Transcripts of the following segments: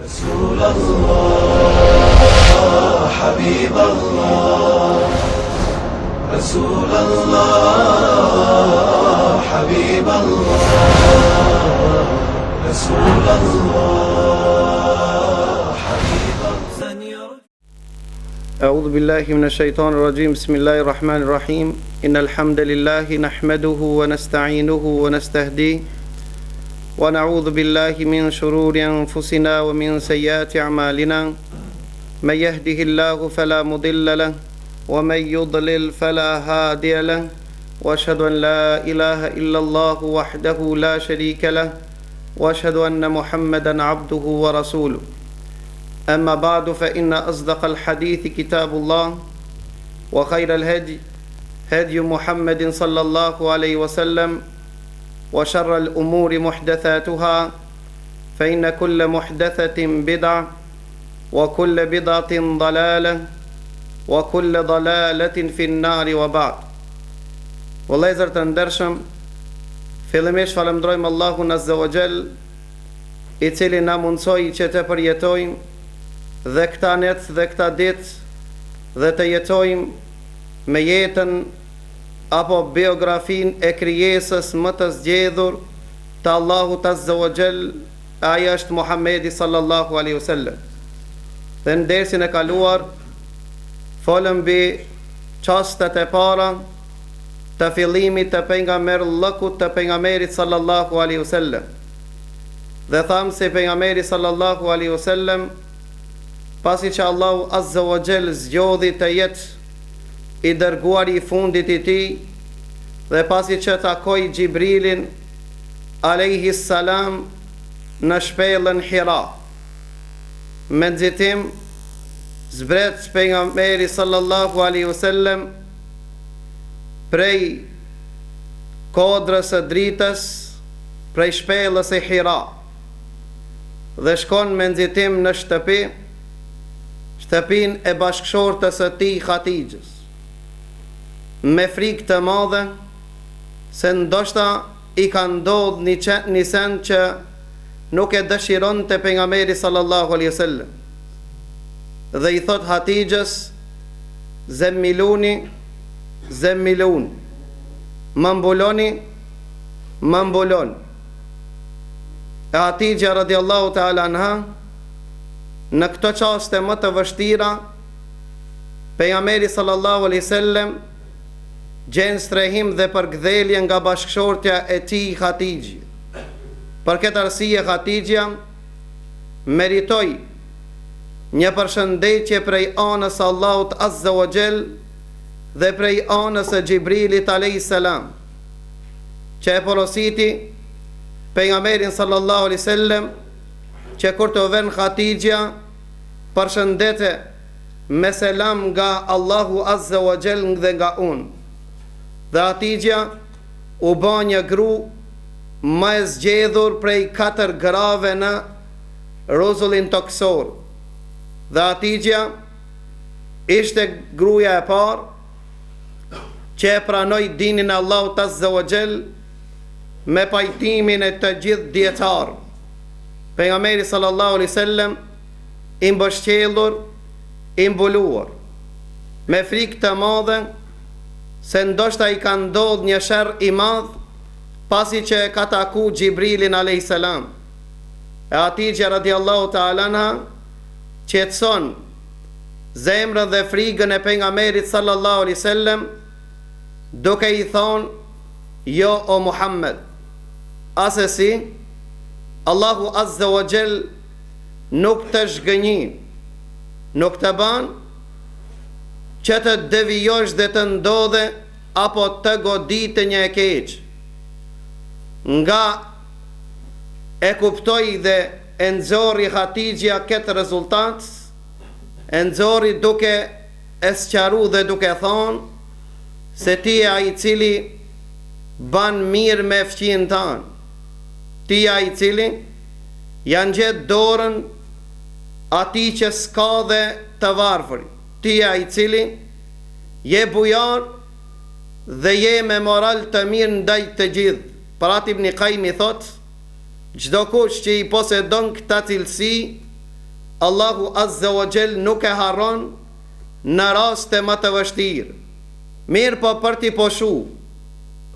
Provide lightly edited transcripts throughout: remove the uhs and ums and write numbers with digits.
رسول الله حبيب الله رسول الله حبيب الله رسول الله حبيب الله. أعوذ بالله من الشيطان الرجيم. بسم الله الرحمن الرحيم. إن الحمد لله نحمده ونستعينه ونستهديه ونعوذ بالله من شرور أنفسنا ومن سيئات أعمالنا من يهده الله فلا مضل له ومن يضلل فلا هادي له وأشهد أن لا إله إلا الله وحده لا شريك له وأشهد أن محمدا عبده ورسوله. أما بعد فإن أصدق الحديث كتاب الله وخير الهدي هدي محمد صلى الله عليه وسلم وشر الأمور محدثاتها فإن كل محدثة بدعة وكل بدعة ضلالة وكل ضلالة في النار وبعد. Vëllezër të ndershëm, fillimisht falenderojmë Allahun Azza wa Jall, i cili na mundsoi që të përjetojmë dhe këta net dhe këta ditë dhe të jetojmë me jetën apo biografin e krijesës më të zgjedhur të Allahut Azza wa Jall, aja është Muhamedi sallallahu alaihi wasallam. Dhe në dersin e kaluar folëm mbi çastet e para të fillimit të pejgamberllëkut të pejgamberit sallallahu alaihi wasallam. Dhe thamë se pejgamberi sallallahu alaihi wasallam, pasi që Allahu Azza wa Jall zgjodhi të jetë i dërguar i fundit i tij, dhe pasi që takoi Xhibrilin alayhi salam në shpellën Hira, me nxitim zbret pejgamberi sallallahu alaihi wasallam prej kodrës së dritës, prej shpellës së Hira, dhe shkon me nxitim në shtëpin e bashkëshortës së tij Hatixhës, me frikë të madhe se ndoshta i ka ndodhur një send që nuk e dëshiron të pejgamberi sallallahu alaihi wasallam, dhe i thot Hatixhës: zemmiluni, zemmilun, më mbuloni, më mbulon. E Hatixha radiallahu ta'ala anha, në këto çaste më të vështira, pejgamberi sallallahu alaihi wasallam gjen strehim dhe përkthjelje nga bashkëshortja e tij Hatixhi. Për këtë arsye Hatixha meritoi një përshëndetje prej anës së Allahut Azza wa Jall dhe prej anës së Xhibrilit alayhis salam, që e porositi pejgamberin sallallahu alaihi wasallam që kur të vën Hatixha përshëndete me selam nga Allahu Azza wa Jall dhe nga unë. Dhe Hatixha u bë një gru më e zgjedhur prej 4 grave në rozullin toksor. Dhe Hatixha ishte gruaja e parë që e pranoi dinin e Allahut Azza wa Jall me pajtimin e të gjithë dietarë. Pejgamberi sallallahu alaihi wasallam i mbështjellur, i mbuluar, me frikë të madhe se ndoshta i ka ndodhur një sherr i madh pasi që ka taku Xhibrilin alayhis salam. E Hatixha radiallahu ta'ala anha qetson zemrën dhe frikën e pejgamberit sallallahu alaihi wasallam, duke i thonë: jo o Muhammed, asesi Allahu Azza wa Jall nuk të zhgënjin, nuk të ban që të devijosh dhe të ndodhe apo të goditë një e keq. Nga e kuptoi dhe e nxorri Hatixha këtë rezultat, e nxorri duke e sqaru dhe duke thonë se ti e ai i cili ban mirë me fqin tanë, ti e ai i cili janë gjetë dorën ati që s'ka dhe të varfëri, ti e ai i cili je bujar dhe je me moral të mirë ndaj të gjithë. Parat Ibn Qayyim i thot: çdo kush që i posedon këta cilësi Allahu Azza wa Jell nuk e harron në raste më të vështirë. Mirë po për t'i poshu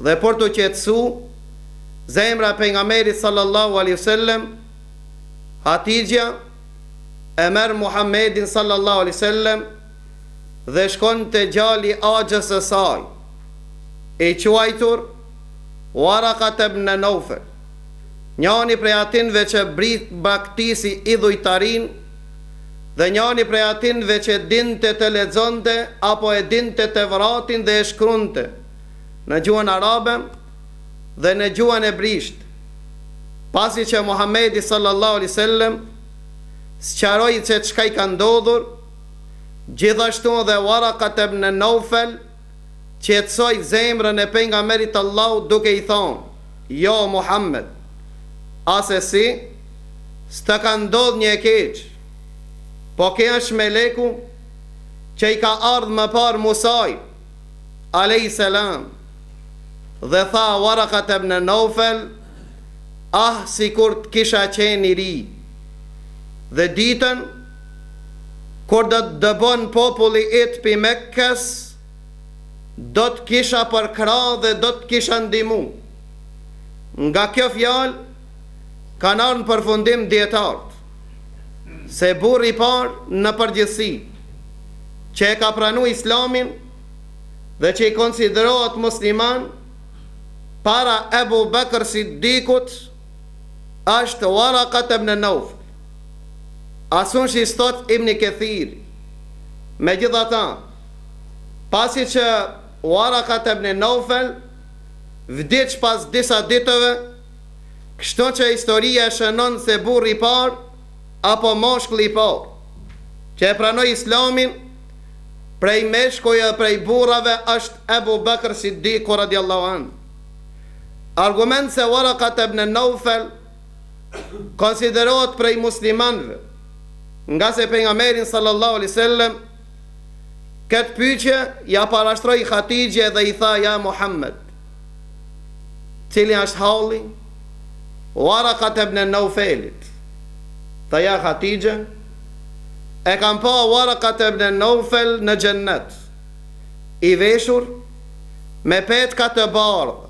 dhe për t'u qetësu, zemra pejgamberit sallallahu alaihi wasallam, Hatixha, e merr Muhammedin sallallahu alaihi wasallam dhe shkon te gjali axhës së saj, i quajtur Waraqat ibn Nawfal, njani prej atinve që brit baktisi idhujtarin, dhe njani prej atinve që dinte të lexonte apo e dinte të vratin dhe e shkronte në gjuhën arabe dhe në gjuhën ebrisht. Pasi që Muhamedi sallallahu alaihi wasallam sqaroi se çka i ka ndodhur, gjithashtu dhe Waraqat ibn Nawfal qetësoi zemrën e pejgamberit Allahu duke i thonë: "Jo Muhammed, asesi s'ta ka ndodhur një e keq, po ke është meleku që i ka ardhur më parë Musaj alayhis salam." Dhe tha Waraqat ibn Nawfal: "Ah, sikur të kisha qenë i ri, dhe ditën kur do të dëbon populli it pi Mekkës, do të kisha përkra dhe do të kisha ndihmu." Nga kjo fjalë kanë ardhur në përfundim dietarët se burri i parë në përgjithësi që e ka pranuar Islamin dhe që i konsiderohet musliman para Ebu Bekr Siddiqut është Waraqat ibn Nawfal. Asun që i stot Ibn Kathir. Megjithatë, pasi që Waraqat ibn Nawfal vdiq pas disa ditëve, kështu që historia shënon se burri i parë apo moshkulli i parë që e pranoi Islamin prej meshkujve prej burrave është Ebu Bekr Siddiq radiallahu anhu. Argument se Waraqat ibn Nawfal konsiderohet prej muslimanëve, nga se pejgamberin sallallahu alaihi wasallam këtë pyetje ja parashtroi Hatixhe dhe i tha: "Ja Muhammed, cili është halli Waraqat ibn Nawfalit?" Tha: "Ja Hatixhe, e kam pa Waraqat ibn Nawfal në xhennet, i veshur me petka të bardha.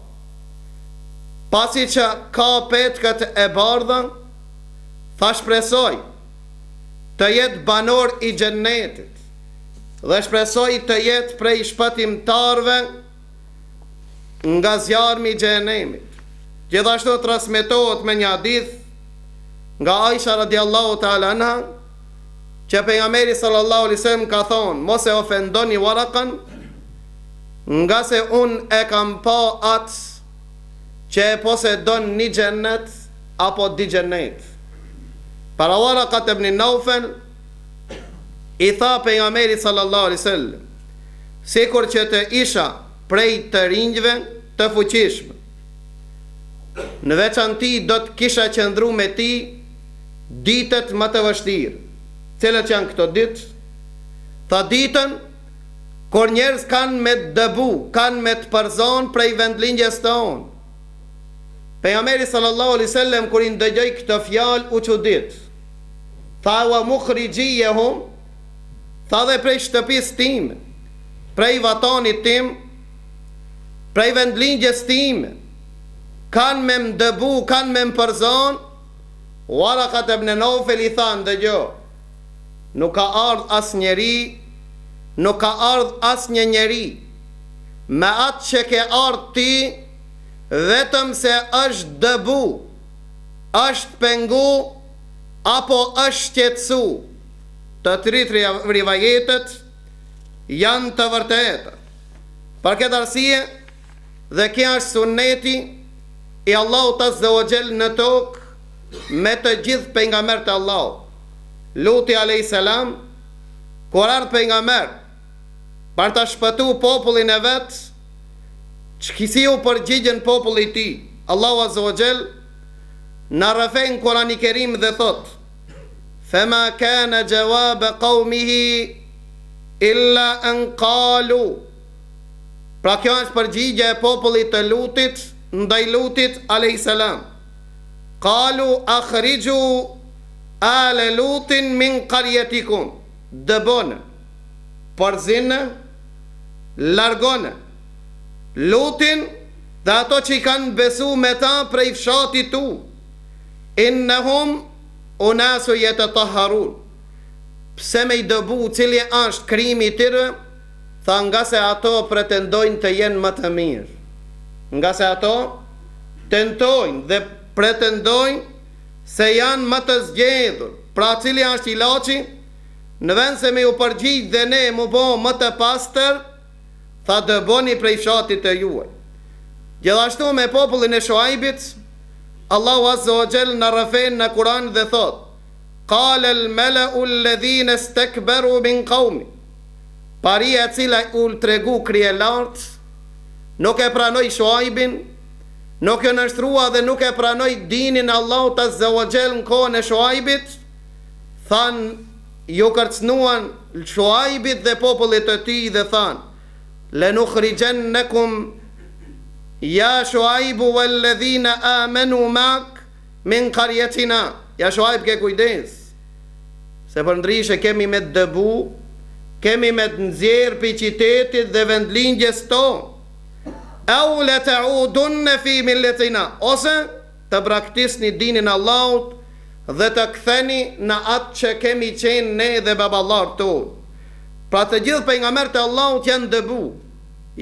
Pasi që ka petkat e bardha, tha shpresoj të jetë banor i xhennetit dhe shpresoj të jetë prej shpëtimtarve nga zjarmi i xhenemit." Gjithashtu transmetohet me një hadith nga Aisha radiallahu ta'ala anha që pejgamberi sallallahu alaihi wasallam ka thonë: "Mos e ofendoni Waraqan, nga se unë e kam pa atë që e posedon një xhennet apo di xhennet." Para Waraqat ibn Nawfal i tha pejgamberi sallallahu alaihi wasallam: "Sikur që të isha prej të rinjve të fuqishëm, në veçanti do të kisha qëndru me ti ditët më të vështirë." Cilat janë këto ditë? Tha: ditën kur njerëz kanë me të dëbu, kanë me të përzon prej vendlindjes tonë. Pejgamberi sallallahu alaihi wasallam kur i ndëgjoi këtë fjalë u çudit. Tha: "Wa mukhrijiyahum", tha, dhe prej shtëpisë time, prej vatanit tim, prej vendlindjes time, kanë me më dëbu, kanë me më përzon. Waraqat ibn Nawfal i tha: "Ndëgjo, nuk ka ardh as njeri, nuk ka ardh as një njeri me atë që ke ardh ti, vetëm se është dëbu, është pengu apo është qetësu. Të tritë rivajetet janë të vërteta. Për këtë arsye, dhe kjo është sunneti i Allahut Azza wa Jall në tokë me të gjithë pejgamberët e Allahut. Luti alayhis salam, kur ardh pejgamber për ta shpëtuar popullin e vet, ç'kisi u përgjigjen popullit i tij. Allahu Azza wa Jall në rrëfen Kurani Kerim dhe thot: "Fema kana jawab qaumihi illa an qalu." Pra kjo është përgjigja e popullit të Lutit ndaj Lutit alayhis salam. "Qalu akhriju ale Lutin min qaryatikum, dëbonë, përzinë, largonë Lutin dhe ato që i kanë besu me ta prej fshatit tu, innahum unasu yatatahharun. Pse me i dëbu cili është krimi tyre, tha nga se ato pretendojnë të jenë më të mirë, nga se ato tentojnë dhe pretendojnë se janë më të zgjedhur. Pra cili është ilaçi, në vend se me u përgjigj dhe ne mu bo më të pastër, tha dëboni prej fshatit të juaj. Gjithashtu me popullin e Shuaibit, Allahu Azza wa Jall në rëfen në Kur'an dhe thot: Qala al-mala'u alladhina istakbaru min qaumi. Paria e cila u tregu krije lart, nuk e pranoi Shuaibin, nuk e nështrua dhe nuk e pranoi dinin Allahut Azza wa Jall në kohën e Shuaibit, than ju kërcnuan Shuaibit dhe popullit të tij dhe than: Lanukhrijannakum ya Shuaibu walladhina amanu ma'ak min qaryatina. Ja Shuaib, ke kujdes, se për ndryshe kemi me të dëbu, kemi me të nxjerr pi qitetit dhe vendlindjes tonë. Au la ta'udunna fi millatina, ose të braktisni dinin Allahut dhe të ktheni në atë që kemi qenë ne dhe baballar tonë. Pra të gjithë pejgamberët e Allahut janë dëbu,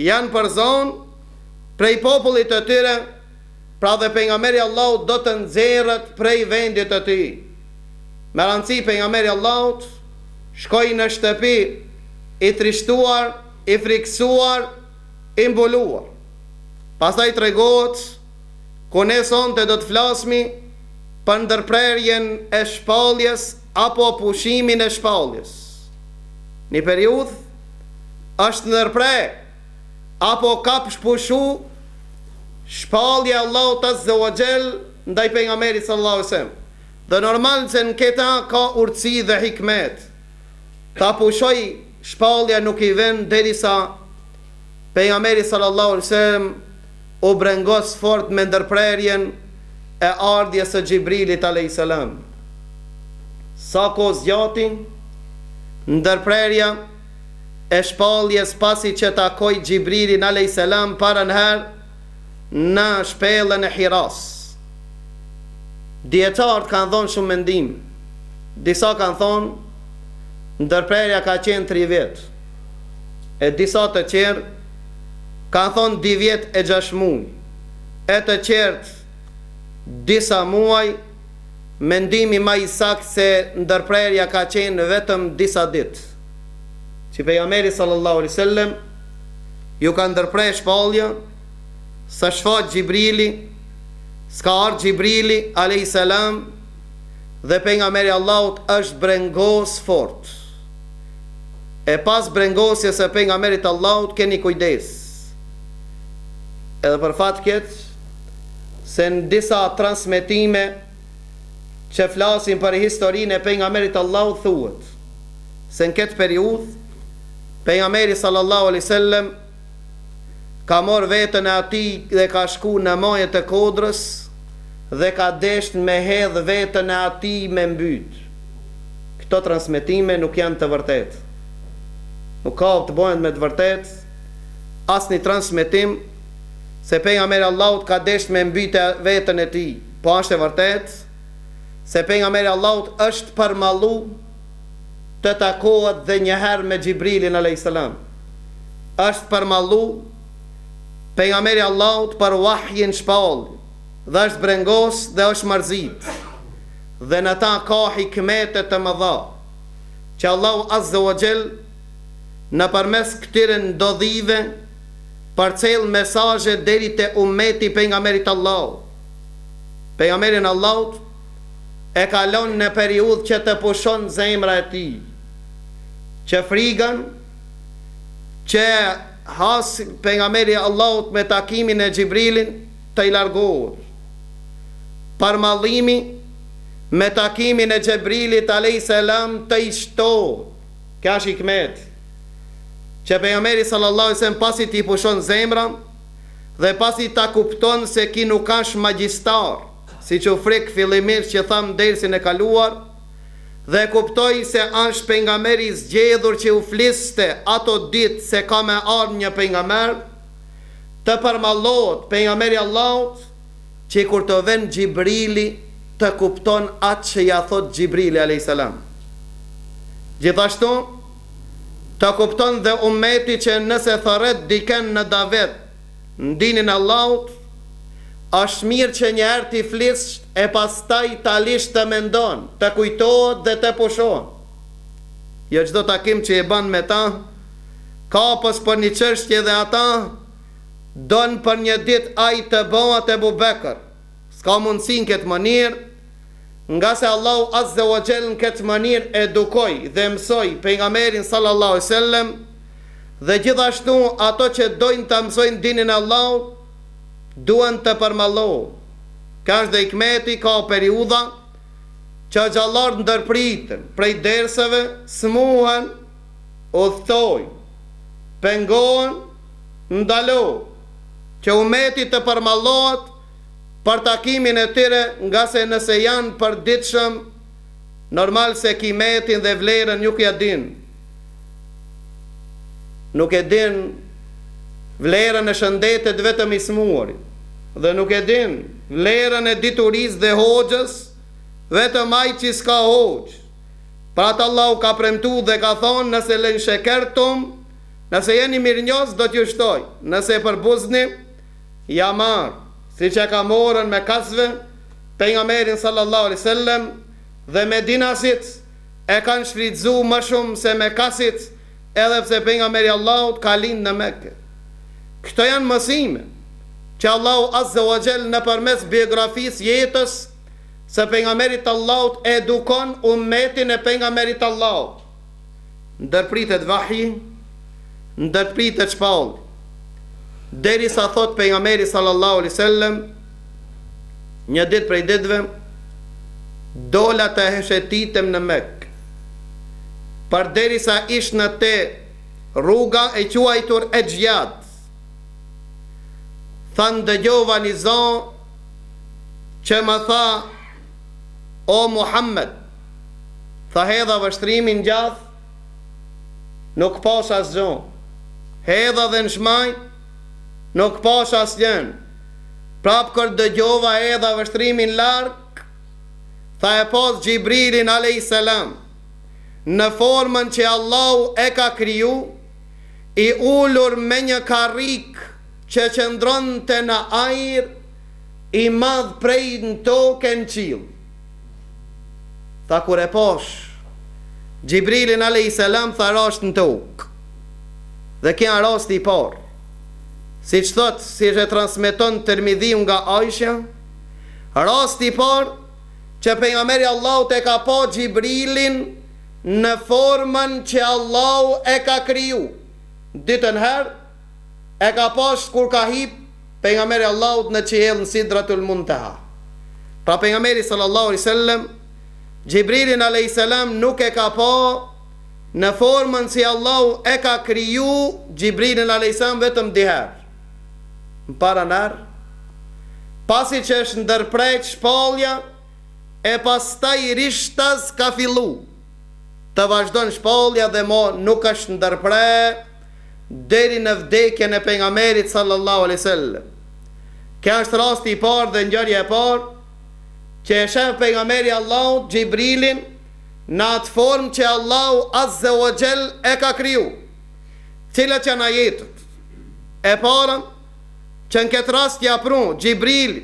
janë përzon prej popullit të tyre. Pra dhe pejgamberi Allahut do të nxjerrët prej vendit të tij. Me rëndësi pejgamberi Allahut shkoi në shtëpi i trishtuar, i friksuar, i mbuluar. Pastaj tregohet ku ne sonte do të flasmi për ndërprerjen e shpalljes apo pushimin e shpalljes. Një periudhë është ndërprer apo ka pushu shpallja Allahut Azza wa Jall ndaj pejgamberit sallallahu alaihi wasallam. Dhe normal se në këta ka urtësi dhe hikmet. Ta pushoj shpallja nuk i vend derisa pejgamberi sallallahu alaihi wasallam u brengos fort me ndërprerjen e ardhjes së Xhibrilit alayhis salam. Sa kohë zgjati ndërprerja e shpalljes pasi që takoi Xhibrilin alayhis salam para herë në shpellën e Hiras. Dietarët kanë thonë shumë mendim. Disa kanë thonë ndërprerja ka qenë 3 vjet. E disa të tjerë kanë thonë 2 vjet e 6 muaj. E të tjerë disa muaj. Mendimi më i saktë se ndërprerja ka qenë vetëm disa ditë. Që pejgamberi sallallahu alaihi wasallam ju ka ndërprer shpallja, sa shfaq Xhibrili, s'ka ardhur Xhibrili alayhis salam dhe pejgamberi Allahut është brengos fort. E pas brengosjes së pejgamberit Allahut keni kujdes. Edhe për fat keq se në disa transmetime që flasin për historinë e pejgamberit Allahut thuhet se në këtë periudhë pejgamberi sallallahu alaihi wasallam ka morë vetën e atij dhe ka shku në majët e Kodrës dhe ka desht me hedh vetën e atij me mbyt. Këto transmetime nuk janë të vërtet. Nuk ka të bëhen me të vërtet asnjë transmetim se pejgamberi Allahut ka desht me mbyt vetën e tij. Po është e vërtet se pejgamberi Allahut është përmallu të takohet dhe njëherë me Xhibrilin alayhis salam. Është përmallu pejgamberi Allahut për wahjin shpall dhe është brengos dhe është mërzit. Dhe në ta ka hikmete të mëdha që Allahu Azza wa Jall në përmes këtyre ndodhive përcjell mesazhe deri te ummeti pejgamberit Allahut. Pejgamberin Allahut e kalon në periudhë që të pushon zemra e tij, që frigën, që has pejgamberi Allahut me takimin e Xhibrilin të i largohet. Parmallimi me takimin e Xhibrilit alayhis salam të i shtohet. Ka hikmet që pejgamberi sallallahu alaihi wasallam pasi ti pushon zemra dhe pasi ta kupton se ki nuk kash magjistar, si që frek fillimisht që tham dersin e kaluar, dhe kuptoi se është pejgamberi i zgjedhur që u fliste ato ditë se ka me ardhur një pejgamber, të përmallohet pejgamberi Allahut që kur të vjen Xhibrili të kupton atë që ja thot Xhibrili alayhis salam. Gjithashtu të kupton dhe ummeti që nëse thërret diken në davet në dinin Allahut, është mirë që njëherë t'i flisht e pastaj talisht të mendon, të kujtohet dhe të pushon. Jo çdo takim që e ban me ta, kapës për një çështje dhe ata don për një ditë ai të bëhat Ebu Bekër. S'ka mundësi në këtë mënyrë, nga se Allahu Azza wa Jall në këtë mënyrë edukoi dhe mësoi pejgamberin sallallahu alaihi wasallam, dhe gjithashtu ato që dojnë të mësojnë dinin e Allahut duan të përmallohen. Ka është dhe hikmeti, ka periudha që xhallarët ndërpritën prej derseve, smuhen, udhtojnë, pengohen, ndalohen, që ummeti të përmallohet për takimin e tyre, nga se nëse janë përditshëm, normal se kimetin dhe vlerën nuk ja din. Nuk e din vlerën e shëndetit vetëm i smuarit, dhe nuk e din vlerën e diturisë dhe hoxhës vetëm ai që s'ka hoxh. Pra të Allahu ka premtu dhe ka thonë, nëse lën shekertum, nëse jeni mirënjohës do t'ju shtoj, nëse përbuzni ja marr, si që ka morën me kasve pejgamberin sallallahu alaihi wasallam, dhe medinasit e kanë shfrytzu më shumë se me kasit, edhe pse pejgamberi Allahut ka lind në Mekë. Këto janë mësime që Allahu Azza wa Jall nëpërmes biografisë jetës së pejgamberit Allahut edukon ummetin e pejgamberit Allahut. Ndërpritet vahji, ndërpritet shpallë, derisa thot pejgamberi sallallahu alaihi wasallam, një ditë prej ditëve dola të heshetitem në Mekë, përderisa ish në te rruga e quajtur e gjjad. Thanë dëgjova një zon që më tha, o Muhammed, tha hedha vështrimin gjath, nuk pash asgjë, hedha dhe në shmajt, nuk pash asgjën. Prap kër dëgjova hedha vështrimin larg, tha e pas Xhibrilin alayhis salam, në formën që Allahu e ka kriju, i ullur me një karrik që qëndron të në ajër, i madh prej në tokë në qiell. Tha kur e posh Xhibrilin alayhis salam, tha rasht në tokë. Dhe kja rast i parë, si që thot, si që transmeton Tirmidhiu nga Aisha, rast i parë që pejgamberi Allahut e ka pa Xhibrilin në formën që Allahu e ka kriju. Ditën herë e ka pash kur ka hip pejgamberi Allahut në qiell në Sidratul Muntaha. Pra pejgamberi sallallahu alaihi wasallam Xhibrilin alayhis salam nuk e ka pa në formën si Allahu e ka kriju Xhibrilin alayhis salam vetëm dy herë. Në paranar, pasi që është ndërprejt shpallja, e pastaj rishtas ka fillu të vazhdon shpallja dhe mo nuk është ndërprej deri në vdekjen e pejgamberit sallallahu alaihi wasallam. Kjo është rasti i parë dhe ngjarja e parë që e shef pejgamberi Allahut Xhibrilin në atë formë që Allahu Azza wa Jall e ka kriju. Cilat janë ajetët? E para, që në këtë rast ja pru Xhibril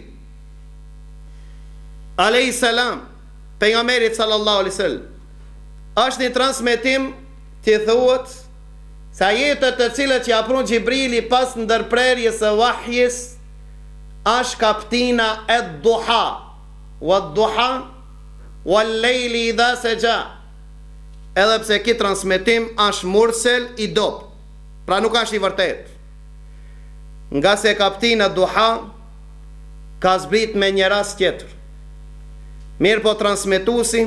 alayhis salam pejgamberit sallallahu alaihi wasallam, është një transmetim që thuhet se ajetët të cilët që ja pru Xhibrili pas ndërprerjes së vahjis është kaptina e duha, wa duha wa lejli idha saja. Edhe pse ki transmetim është mursel i dop, pra nuk është i vërtet, nga se kaptina duha ka zbrit me një rast tjetër. Mirë po transmetuesi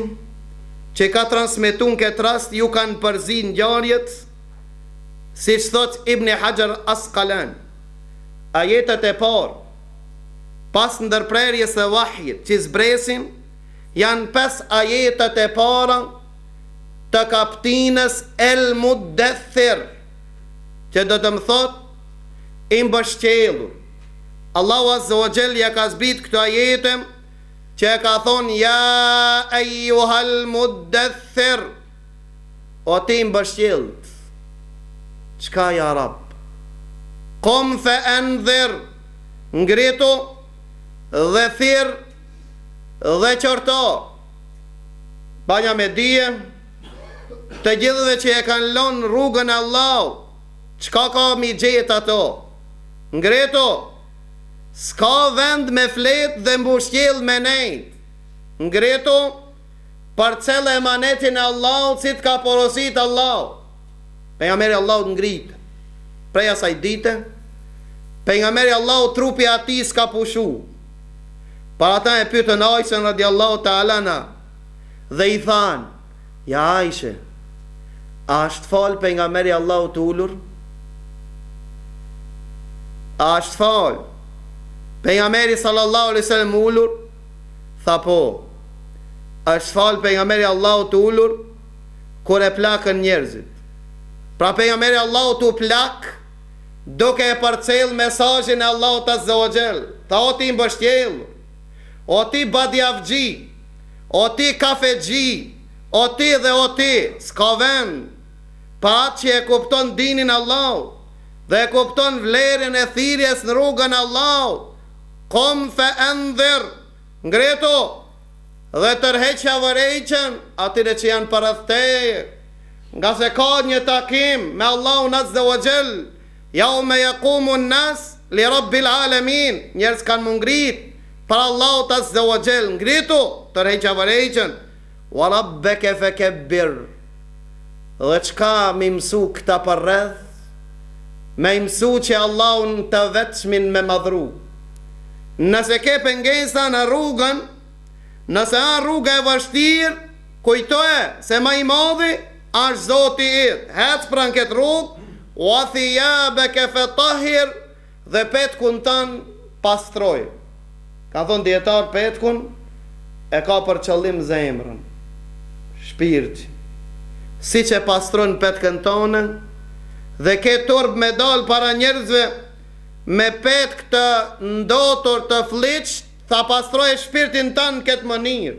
që ka transmetu në këtë rast ju kanë përzi ngjarjet, si që thot Ibn Hajar Asqalan, ajetet e parë pas ndërprerjes së vahjit që zbresin janë 5 ajetet e para të kaptinës El Muddathir, që do të më thot i mbështjellur. Allahu Azza wa Jall ja ka zbrit këto ajete që e ka thonë ja ejuhal Muddathir, o ti mbështjellt. Çka ja Rab? Qum fa anzir, ngritu dhe thirr dhe qorto. Banja me dije të gjithëve që e kanë lënë rrugën e Allahut, çka ka mi gjet ato? Ngritu, s'ka vend me flet dhe mbushtjell me nejt. Ngritu, parcel e emanetin e Allahut si t'ka porosit Allahu. Pejgamberi Allahut ngrit prej asaj dite, pejgamberi Allahut trupi atij s'ka pushu. Para ata e pyetën Aishën radiallahu ta'ala anha dhe i than: ja Aishë, a është fal pejgamberi Allahut ulur? A është fal pejgamberi sallallahu alaihi wasallam ulur? Tha po. A është fal pejgamberi Allahut ulur kur e plakën njerëzit? Pra pejgamberi Allahut u plak duke e përcjell mesazhin e Allahut Azza wa Jall. Tha o ti mbështjell, o ti badjavxhi, o ti kafexhi, o ti dhe o ti, s'ka vend. Pa atë që e kupton dinin Allahut dhe e kupton vlerën e thirrjes në rrugën e Allahut. Qum fa anzir, ngritu dhe tërheqja vërejqen atyre që janë përreth teje, nga se ka një takim me Allahun Azza wa Jall, yawma yaqumu an-nas li rabbil alamin. Njerëz kanë mungrit për Allahut Azza wa Jall, ngritu tërheqja vërejqen. Wa rabbaka fakabbir. Dhe çka mi mësu këta përreth? Me mësu që Allahun të vetëmin me madhru. Nëse ke pengesa në rrugën, nëse a rruga e vështirë, kujtoje se ma i madhi është Zoti yt. Hec pran këtë rrugë, wa thiyabaka fatahhir, dhe petkun tan pastroj. Ka thonë dietar, petkun e ka për qëllim zemrën, shpirti. Si që pastron petkën tonë, dhe ke turb me dal para njerëzve me petk të ndotur të fliç, tha pastroj shpirtin tanë në këtë mënyrë,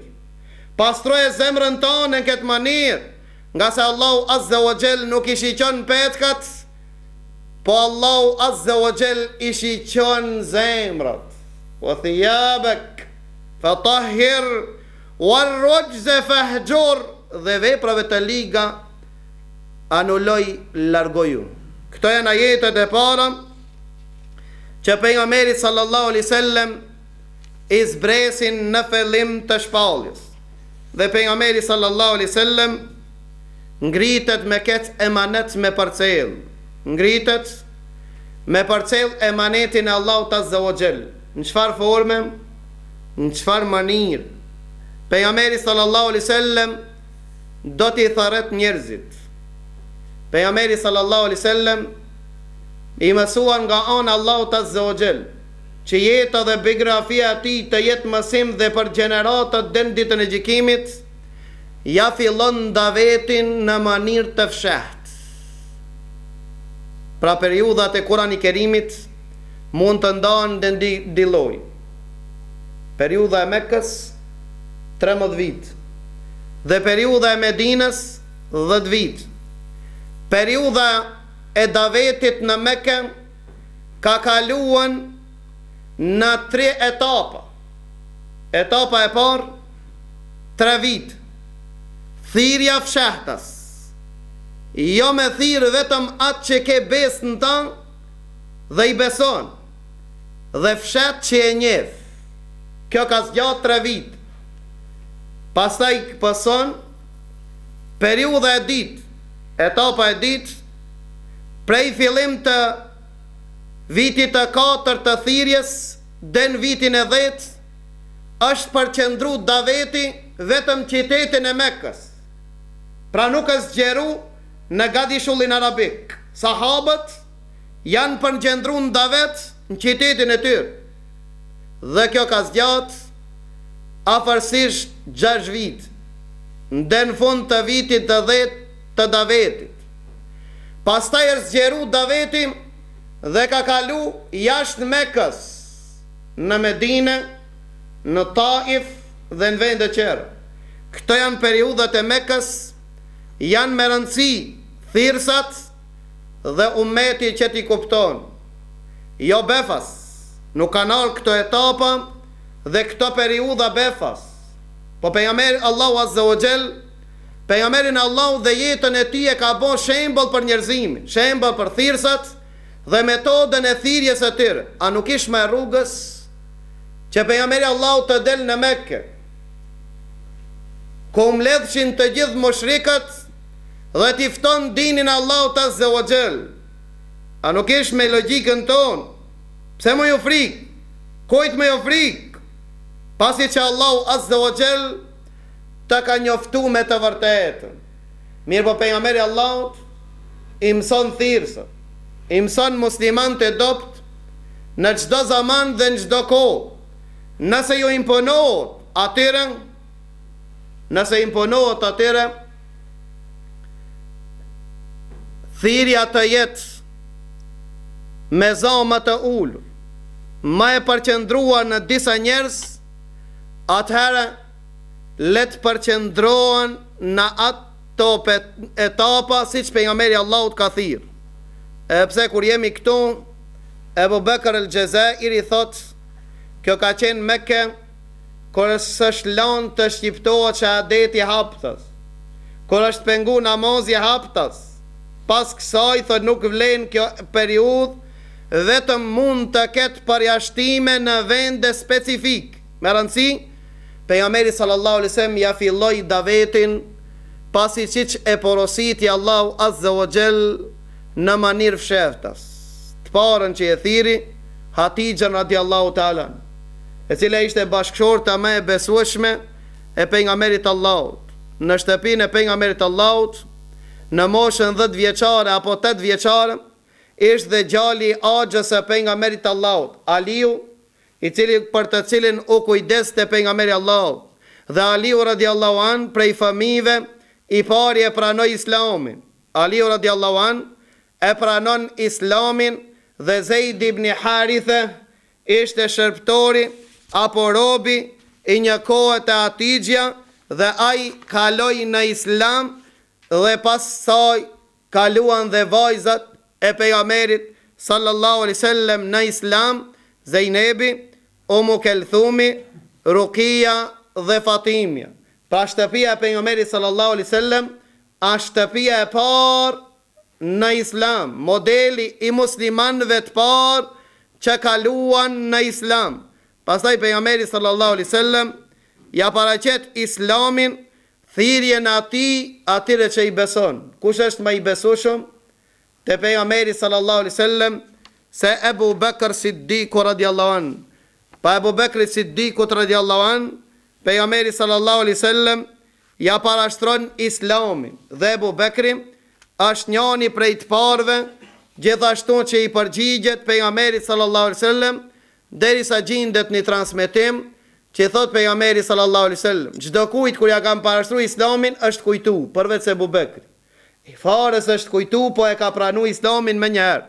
pastroj zemrën tonë në këtë mënyrë, nga se Allahu Azza wa Jall nuk i shiqon petkat, po Allahu Azza wa Jall i shiqon zemrat. Wa thiyabak fatahhir warrujza fahjur, dhe veprave të liga anulloj, largoju. Këto janë ajetet e para që pejgamberi sallallahu alaihi wasallam i zbresin në fillim të shpalljes. Dhe pejgamberi sallallahu alaihi wasallam ngritet me këtë emanet me parcel. Ngritet me parcel emanetin e Allahut Azza wa Jall. Në çfarë forme? Në çfarë mënyrë? Pejgamberi sallallahu alaihi wasallam do t'i tharret njerëzit. Pejgamberi sallallahu alaihi wasallam i mësuan nga ana Allahut Azza wa Jall që jeta dhe biografia e tij të jetë mësim dhe për gjeneratat deri në ditën e gjykimit, ja fillon davetin në mënyrë të fshehtë. Pra periudhat e Kurani Kerimit mund të ndahen në dy lloj. Periudha e Mekës 13 vit dhe periudha e Medinës 10 vit. Periudha e davetit në Mekë ka kaluan në 3 etapa. Etapa e parë 3 vit. Thirrja fshehtas. Jo me thirr vetëm atë që ke besë në ta dhe i beson, dhe fshet që e njeh. Kjo ka zgjatë 3 vit. Pastaj pëson periudha e ditë, etapa e ditë, prej fillim të vitit të 4 të thirrjes deri në vitin e 10, është përqendru daveti vetëm qytetin e Mekës. Pra nuk është zgjeru në gadishullin arabik. Sahabët janë përqendru në davet në qytetin e tyre. Dhe kjo ka zgjatë afërsisht 6 vit. në fund të vitit të 10 të Davetit. Pastaj është zgjeru Daveti dhe ka kalu jashtë Mekës, në Medinë, në Taif dhe në vende tjera. Këto janë periudhat e Mekës, janë me rëndësi thirrsat dhe ummeti që t'i kupton. Jo befas, nuk kanë ardhur këto etapa dhe këto periudha befas. Po pejgamberi Allahu Azza wa Jall, pejgamberin Allahu dhe jetën e tij e ka bërë shembull për njerëzimin, shembull për thirrsat dhe metodën e thirrjes së tyre. A nuk ish më rrugës që pejgamberi Allahu të del në Mekë, ku mbledhshin të gjithë mushrikët dhe t'i fton dinin Allahut Azza wa Jall? A nuk ish me logjikën tonë? Pse më ju frik? Kujt më ju frik? Pasi që Allahu Azza wa Jall ta ka njoftu me të vërtetën. Mirë po pejgamberi Allahut i mëson thirrsë, i mëson musliman të dopt në çdo zaman dhe në çdo kohë. Nëse ju imponohet atyre, thirrja të jetë me zama të ulur, ma e përqendruar në disa njerëz, atëherë let përqendrohen në ato etapa siç pejgamberi Allahut ka thirrë. Pse kur jemi këtu, Ebu Bekr el-Jazairi thot, kjo ka qenë Mekë kur është lanë të shqiptohet shahadeti haptas, kur është pengu namazi haptas. Pas kësaj thot nuk vlen kjo periudhë, vetëm mund të ketë përjashtime në vende specifik. Me rëndësi, pejgamberi sallallahu alaihi wasallam ja filloi davetin pasi siç e porositi Allahu Azza wa Jall në mënyrë fshehtas. Të parën që e thiri Hatixha radiallahu ta'ala, e cila ishte bashkëshorta më e besueshme e pejgamberit Allahut. Në shtëpinë e pejgamberit Allahut, në moshën 10 vjeçare apo 8 vjeçare, ishte dhe gjali i axhës së pejgamberit Allahut, Aliu, i cili për të cilin u kujdeste pejgamberi Allahut. Dhe Aliu radiallahu an prej fëmijëve i pari e pranoi Islamin. Aliu radiallahu an e pranon Islamin dhe Zeid ibn Haritha ishte shërptori apo robi i një kohe të Hatixha dhe ai kaloi në Islam dhe pas saj kaluan dhe vajzat e pejgamberit sallallahu alaihi wasallam në Islam, Zejnebi, Umu Kelthumi, Rukia dhe Fatimia. Pra shtëpia e pejgamberit sallallahu alaihi wasallam është shtëpia e parë në Islam, modeli i muslimanëve të parë që kaluan në Islam. Pastaj pejgamberi sallallahu alaihi wasallam ja paraqet Islamin, thirrjen atyre që i beson. Kush është më i besueshëm te pejgamberi sallallahu alaihi wasallam se Ebu Bekr Siddiku radiallahu an? Pa Ebu Bekr Siddiku radiallahu an, pejgamberi sallallahu alaihi wasallam ja parashtron Islamin dhe Ebu Bekri është njëri prej të parëve gjithashtu që i përgjigjet pejgamberit sallallahu alaihi wasallam, derisa gjendet një transmetim që thot pejgamberi sallallahu alaihi wasallam, çdo kujt kur ja kanë parashtruar Islamin është kujtu, përveç se Abu Bekrit. I farës është kujtu, po e ka pranuar Islamin më njëherë.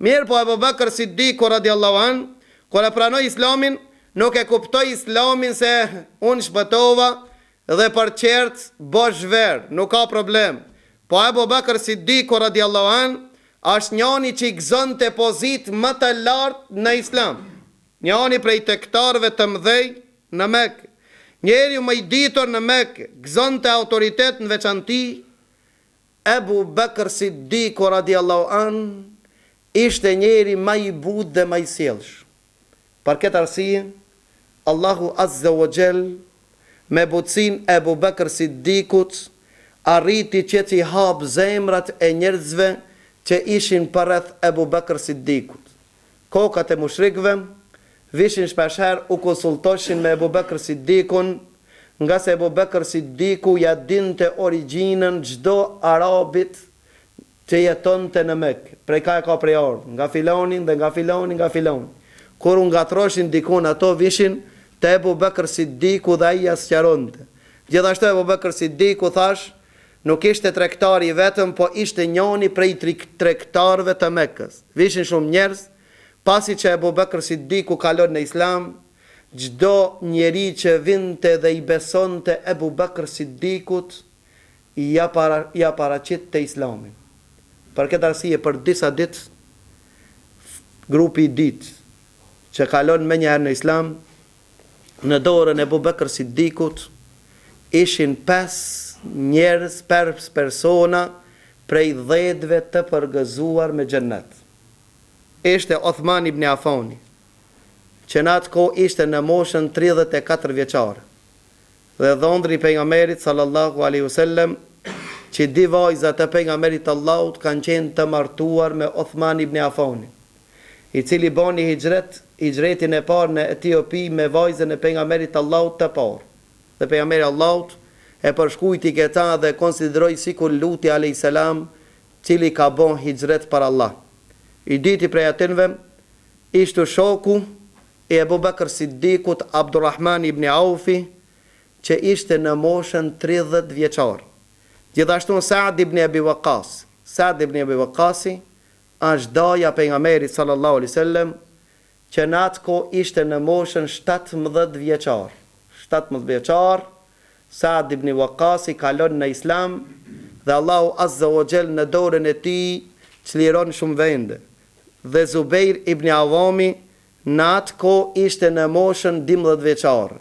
Mirë po Abu Bekr Siddiku radiallahu an, kur e pranoi Islamin, nuk e kuptoi Islamin se unë shpëtova dhe për qert bosh verë, nuk ka problem. Po Abu Bekr Siddiku radiallahu an është njëri që i gëzonte pozitë më të lartë në Islam, njëri prej tektarëve të mëdhej në Mekë, njeriu më i ditur në Mekë, gëzonte autoritet në veçanti. Abu Bekr Siddiku radiallahu an ishte njeri më i butë dhe më i sjellshëm. Për këtë arsye, Allahu Azza wa Jall me butësinë e Abu Bekr Siddikut arriti që t'i hap zemrat e njerëzve që ishin përreth Abu Bekr Siddikut. Kokat e mushrikëve vishin shpeshherë u konsultoshin me Abu Bekr Siddikun, nga se Abu Bekr Siddiku ja dinte origjinën çdo arabit që jetonte në Mekë. Prej ka e ka prej ardhur, nga filonin dhe nga filonin, nga filonin. Kur u ngatroshin dikun ato vishin te Abu Bekr Siddiku dhe ai ia sqaronte. Gjithashtu Abu Bakr Siddiku thash, nuk ishte tregtar i vetëm, po ishte njëri prej tregtarëve të Mekës. Vishin shumë njerëz, pasi që Abu Bakr Siddiku kalon në Islam, çdo njeri që vinte dhe i besonte Abu Bakr Siddikut, ja paraqit të Islamin. Për këtë arsye, për disa ditë, grupi i ditë që kalon me njëherë në Islam, në dorën e Abu Bakr Siddikut, ishin 5 njerëz, 5 persona prej 10-ve të përgëzuar me xhennet. Ishte Uthman ibn Affani, që në atë kohë ishte në moshën 34 vjeçare. Dhe dhondri pejgamberit sallallahu alaihi wasallam, që 2 vajza të pejgamberit Allahut kanë qenë të martuar me Uthman ibn Affani, i cili bani hijretin e parë në Etiopi me vajzën e pejgamberit Allahut të parë. Dhe pejgamberi Allahut e përshkujti këta dhe konsideroi sikur Luti alayhis salam, cili ka bën hijret për Allah. I diti prej atyre ishte shoku e Abu Bakr Siddikut, Abdurrahman ibn Aufi, që ishte në moshën 30 vjeçar. Gjithashtu Saad ibn Abi Waqqas. Saad ibn Abi Waqqasi është daja pejgamberit sallallahu alaihi wasallam, që në atë kohë ishte në moshën 17 vjeçar. 17 vjeçar, Saad ibn Waqqasi kalon në Islam dhe Allahu Azza wa Jall në dorën e tij çliron shumë vende. Dhe Zubair ibn Awami në atë kohë ishte në moshën 12 vjeçar,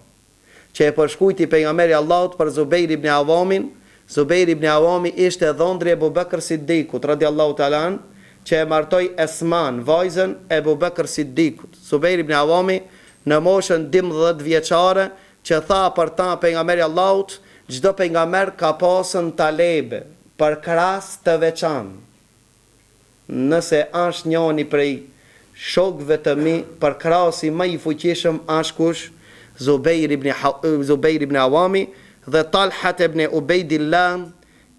që e përshkujti pejgamberi Allahut për Zubair ibn Awamin. Zubair ibn Awami ishte dhondri e Abu Bakr Siddikut radiallahu ta'ala an, që e martoi Esman, vajzën e Abu Bakr Siddikut. Zubair ibn Awami në moshën 12 vjeçare, që tha për ta pejgamberi Allahut, çdo pejgamber ka pasën talebe për krahas të veçantë. Nëse është njëri prej shokëve të mi, për krahasi më i fuqishëm është kush? Zubair ibn Awami. Dhe Talhat ibn Ubaidillah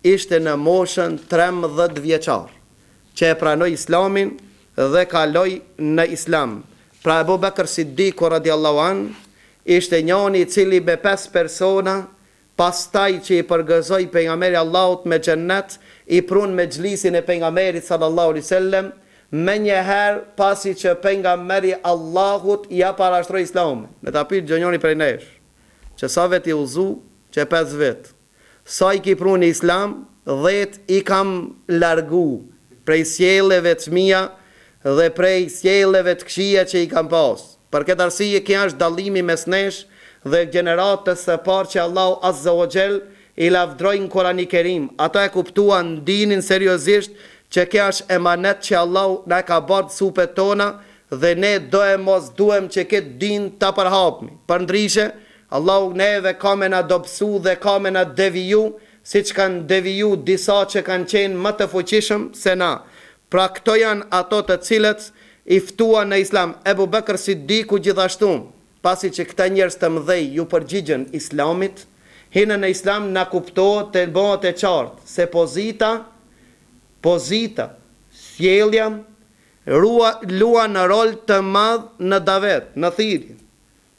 ishte në moshën 13 vjeçar, që e pranoi Islamin dhe kaloi në Islam. Pra Abu Bakr Siddiku radiallahu an ishte njëri i cili me 5 persona, pastaj që i përgëzoi pejgamberi Allahut me xhennet, i prun me xhlisin e pejgamberit sallallahu alaihi wasallam, me njëherë pasi që pejgamberi Allahut ja parashtroi Islamin. Ne ta pyet gjënjoni prej nesh, që sa vet i uzu, që 5 vet, sa i ki pruni Islam, 10 i kam largu prej sjelleve të mia dhe prej sjelleve të këqija që i kam pas. Për këtë arsye kjo është dallimi mes nesh dhe gjeneratës së parë që Allahu Azza wa Jall i lavdroi në Kur'anin e Kerim. Ata e kuptuan dinin seriozisht që kjo është emanet që Allahu na ka bërë supet tona dhe ne do e mos duhem që këtë din ta përhapmi. Përndryshe Allahu neve ka me na dobësu dhe ka me na deviju, si që kanë deviju disa që kanë qenë më të fuqishëm se na. Pra këto janë ato të cilët i ftua në Islam. Abu Bakr Siddiku gjithashtu, pasi që këta njerëz të mëdhej ju përgjigjen Islamit, hinë në Islam na kuptohet të bëhet e qartë se pozita, sjellja luan në rol të madh në davet, në thirrje.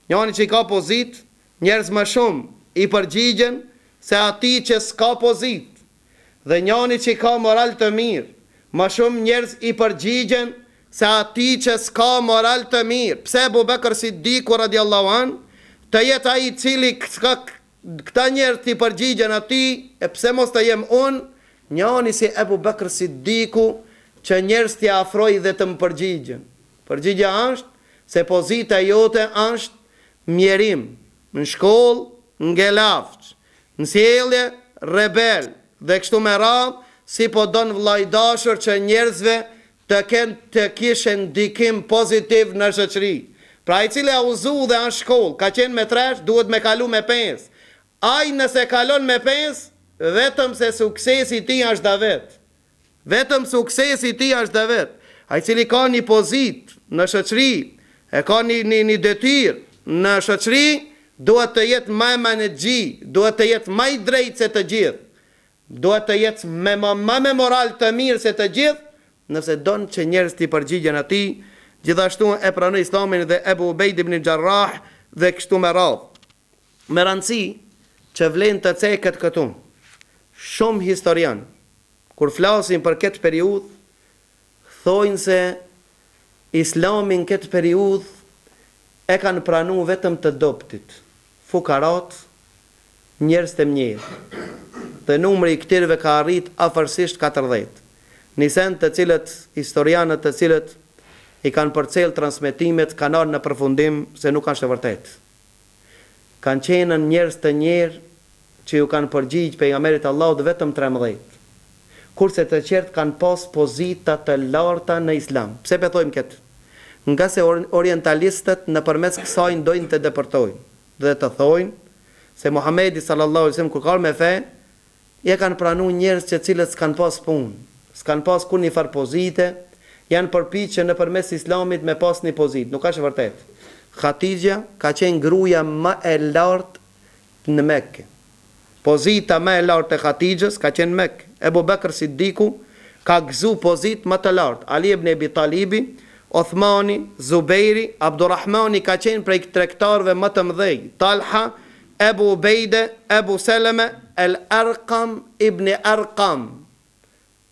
Njëri që i ka pozit, njerëz më shumë i përgjigjen se ati që s'ka pozit. Dhe njëri që ka moral të mirë, më shumë njerëz i përgjigjen se ati që s'ka moral të mirë. Pse Abu Bakr Siddiku radiallahu an, të jetë ai i cili këta njerëz të i përgjigjen ati, e pse mos të jem unë, njëri si Abu Bakr Siddiku, që njerëz t'i afroj dhe të më përgjigjen. Përgjigja është se pozita jote është mjerim, në shkollë, në lavç, në sjellje, rebel, dhe kështu me radhë, si po don vllajdashur që njerëzve të kishen ndikim pozitiv në shoqëri. Pra i cili a uzu dhe në shkollë, ka qenë me 3, duhet me kalu me 5. Ai nëse kalon me 5, vetëm se suksesi ti është davet. Vetëm suksesi ti është davet. Ai cili ka një pozit në shoqëri, e ka një detyrë në shoqëri, duhet të jetë më e menaxhi, duhet të jetë më i drejtë se të gjithë. Duhet të jetë më me moral të mirë se të gjithë, nëse don që njerëz t'i përgjigjen atij. Gjithashtu e pranoi Islamin dhe Abu Ubaid ibn Jarrah dhe kështu me radhë. Me rëndësi, që vlen të ceket këtu. Shumë historian, kur flasin për këtë periudhë, thojnë se Islamin këtë periudhë e kanë pranu vetëm të dobtit, fukarat, njerëz të mjerë. Dhe numri i këtyre ka arrit afërsisht 40. Nisen të cilët historianët të cilët i kanë përcjell transmetimet kanë ardhur në përfundim se nuk kanë të vërtetë. Kanë qenë njerëz të njerë që ju kanë përgjigj pejgamberit Allahut vetëm 13. Kurse të qertë kanë pas pozita të larta në Islam. Pse po thojmë këtë? Nga se orientalistët nëpërmes kësaj ndojnë të depërtojnë dhe të thojnë se Muhamedi sallallahu alaihi wasallam kur ka me fe, ja kanë pranuar njerëz që cilët s'kan pas punë, s'kan pas kur një farë pozite, janë përpiqur nëpërmes Islamit me pas një pozitë. Nuk është vërtet. Khatijja ka qenë gruaja më e lartë në Mekë. Pozita më e lartë e Khatijës ka qenë në Mekë. Ebu Bekr Siddiku ka gëzu pozitë më të lartë. Ali ibn Abi Talibi, Othmani, Zubejri, Abdurrahmani ka qenë prej tregtarëve më të mëdhej. Talha, Ebu Ubejde, Ebu Seleme, El Arqam ibn Arqam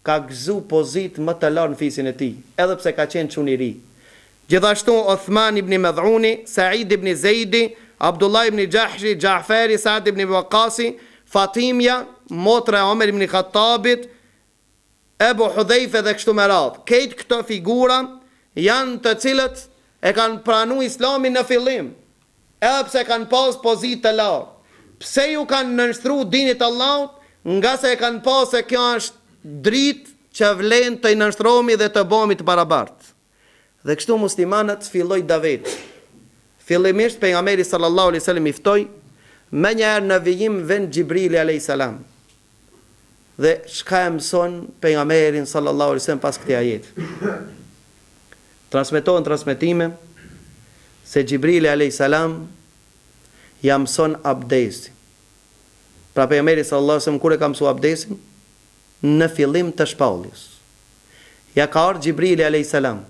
ka gëzu pozitë më të lartë në fisin e tij, edhe pse ka qenë çun i ri. Gjithashtu Othman ibn Madhuni, Said ibn Zeidi, Abdullah ibn Jahshi, Jafari, Saad ibn Waqasi, Fatimja, motra e Omer ibn Khattabit, Ebu Hudhejfe dhe kështu me radhë. Këtë këto figura janë të cilët e kanë pranu Islamin në fillim, edhe pse kanë pas pozitë të lartë. Pse ju kanë nënshtruar dinit Allahut? Nga se e kanë pas se kjo është dritë që vlen të i nënshtrohemi dhe të bëhemi të barabartë. Dhe kështu muslimanët filloj davet. Fillimisht pejgamberi sallallahu alaihi wasallam i ftoi, më njëherë në vijim vend Xhibrili alayhis salam. Dhe çka e mëson pejgamberin sallallahu alaihi wasallam pas këtij ajeti? Transmetohen transmetime se Xhibrili alayhis salam ja mëson abdesin. Pra pejgamberi sallallahu alaihi wasallam kur e ka mësuar abdesin? Në fillim të shpalljes. Ja ka ardhur Xhibrili alayhis salam.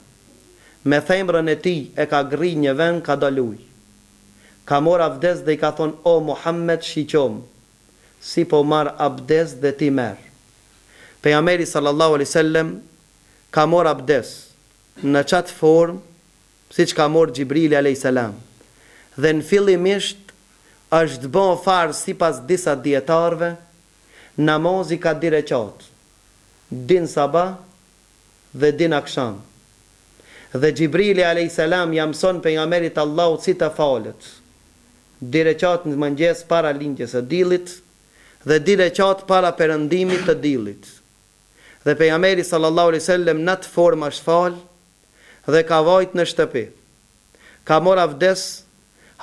Me themrën e tij e ka gri një vend, ka daluj. Ka mor abdes dhe i ka thonë, o Muhammed, shiqom, si po marr abdes dhe ti merr. Pejgamberi sallallahu alaihi wasallam ka mor abdes në çat formë siç ka mor Xhibrili alayhis salam. Dhe në fillimisht është bën farë sipas disa dietarëve, namazi ka di rekat, din sabah dhe din akşam. Dhe Xhibrili alayhis salam ja mëson pejgamberit Allahut si të falet. Di rekat në mëngjes para lindjes së dillit dhe di rekat para perëndimit të dillit. Dhe pejgamberi sallallahu alaihi wasallam në atë formë është fal dhe ka vajt në shtëpi. Ka mor avdes,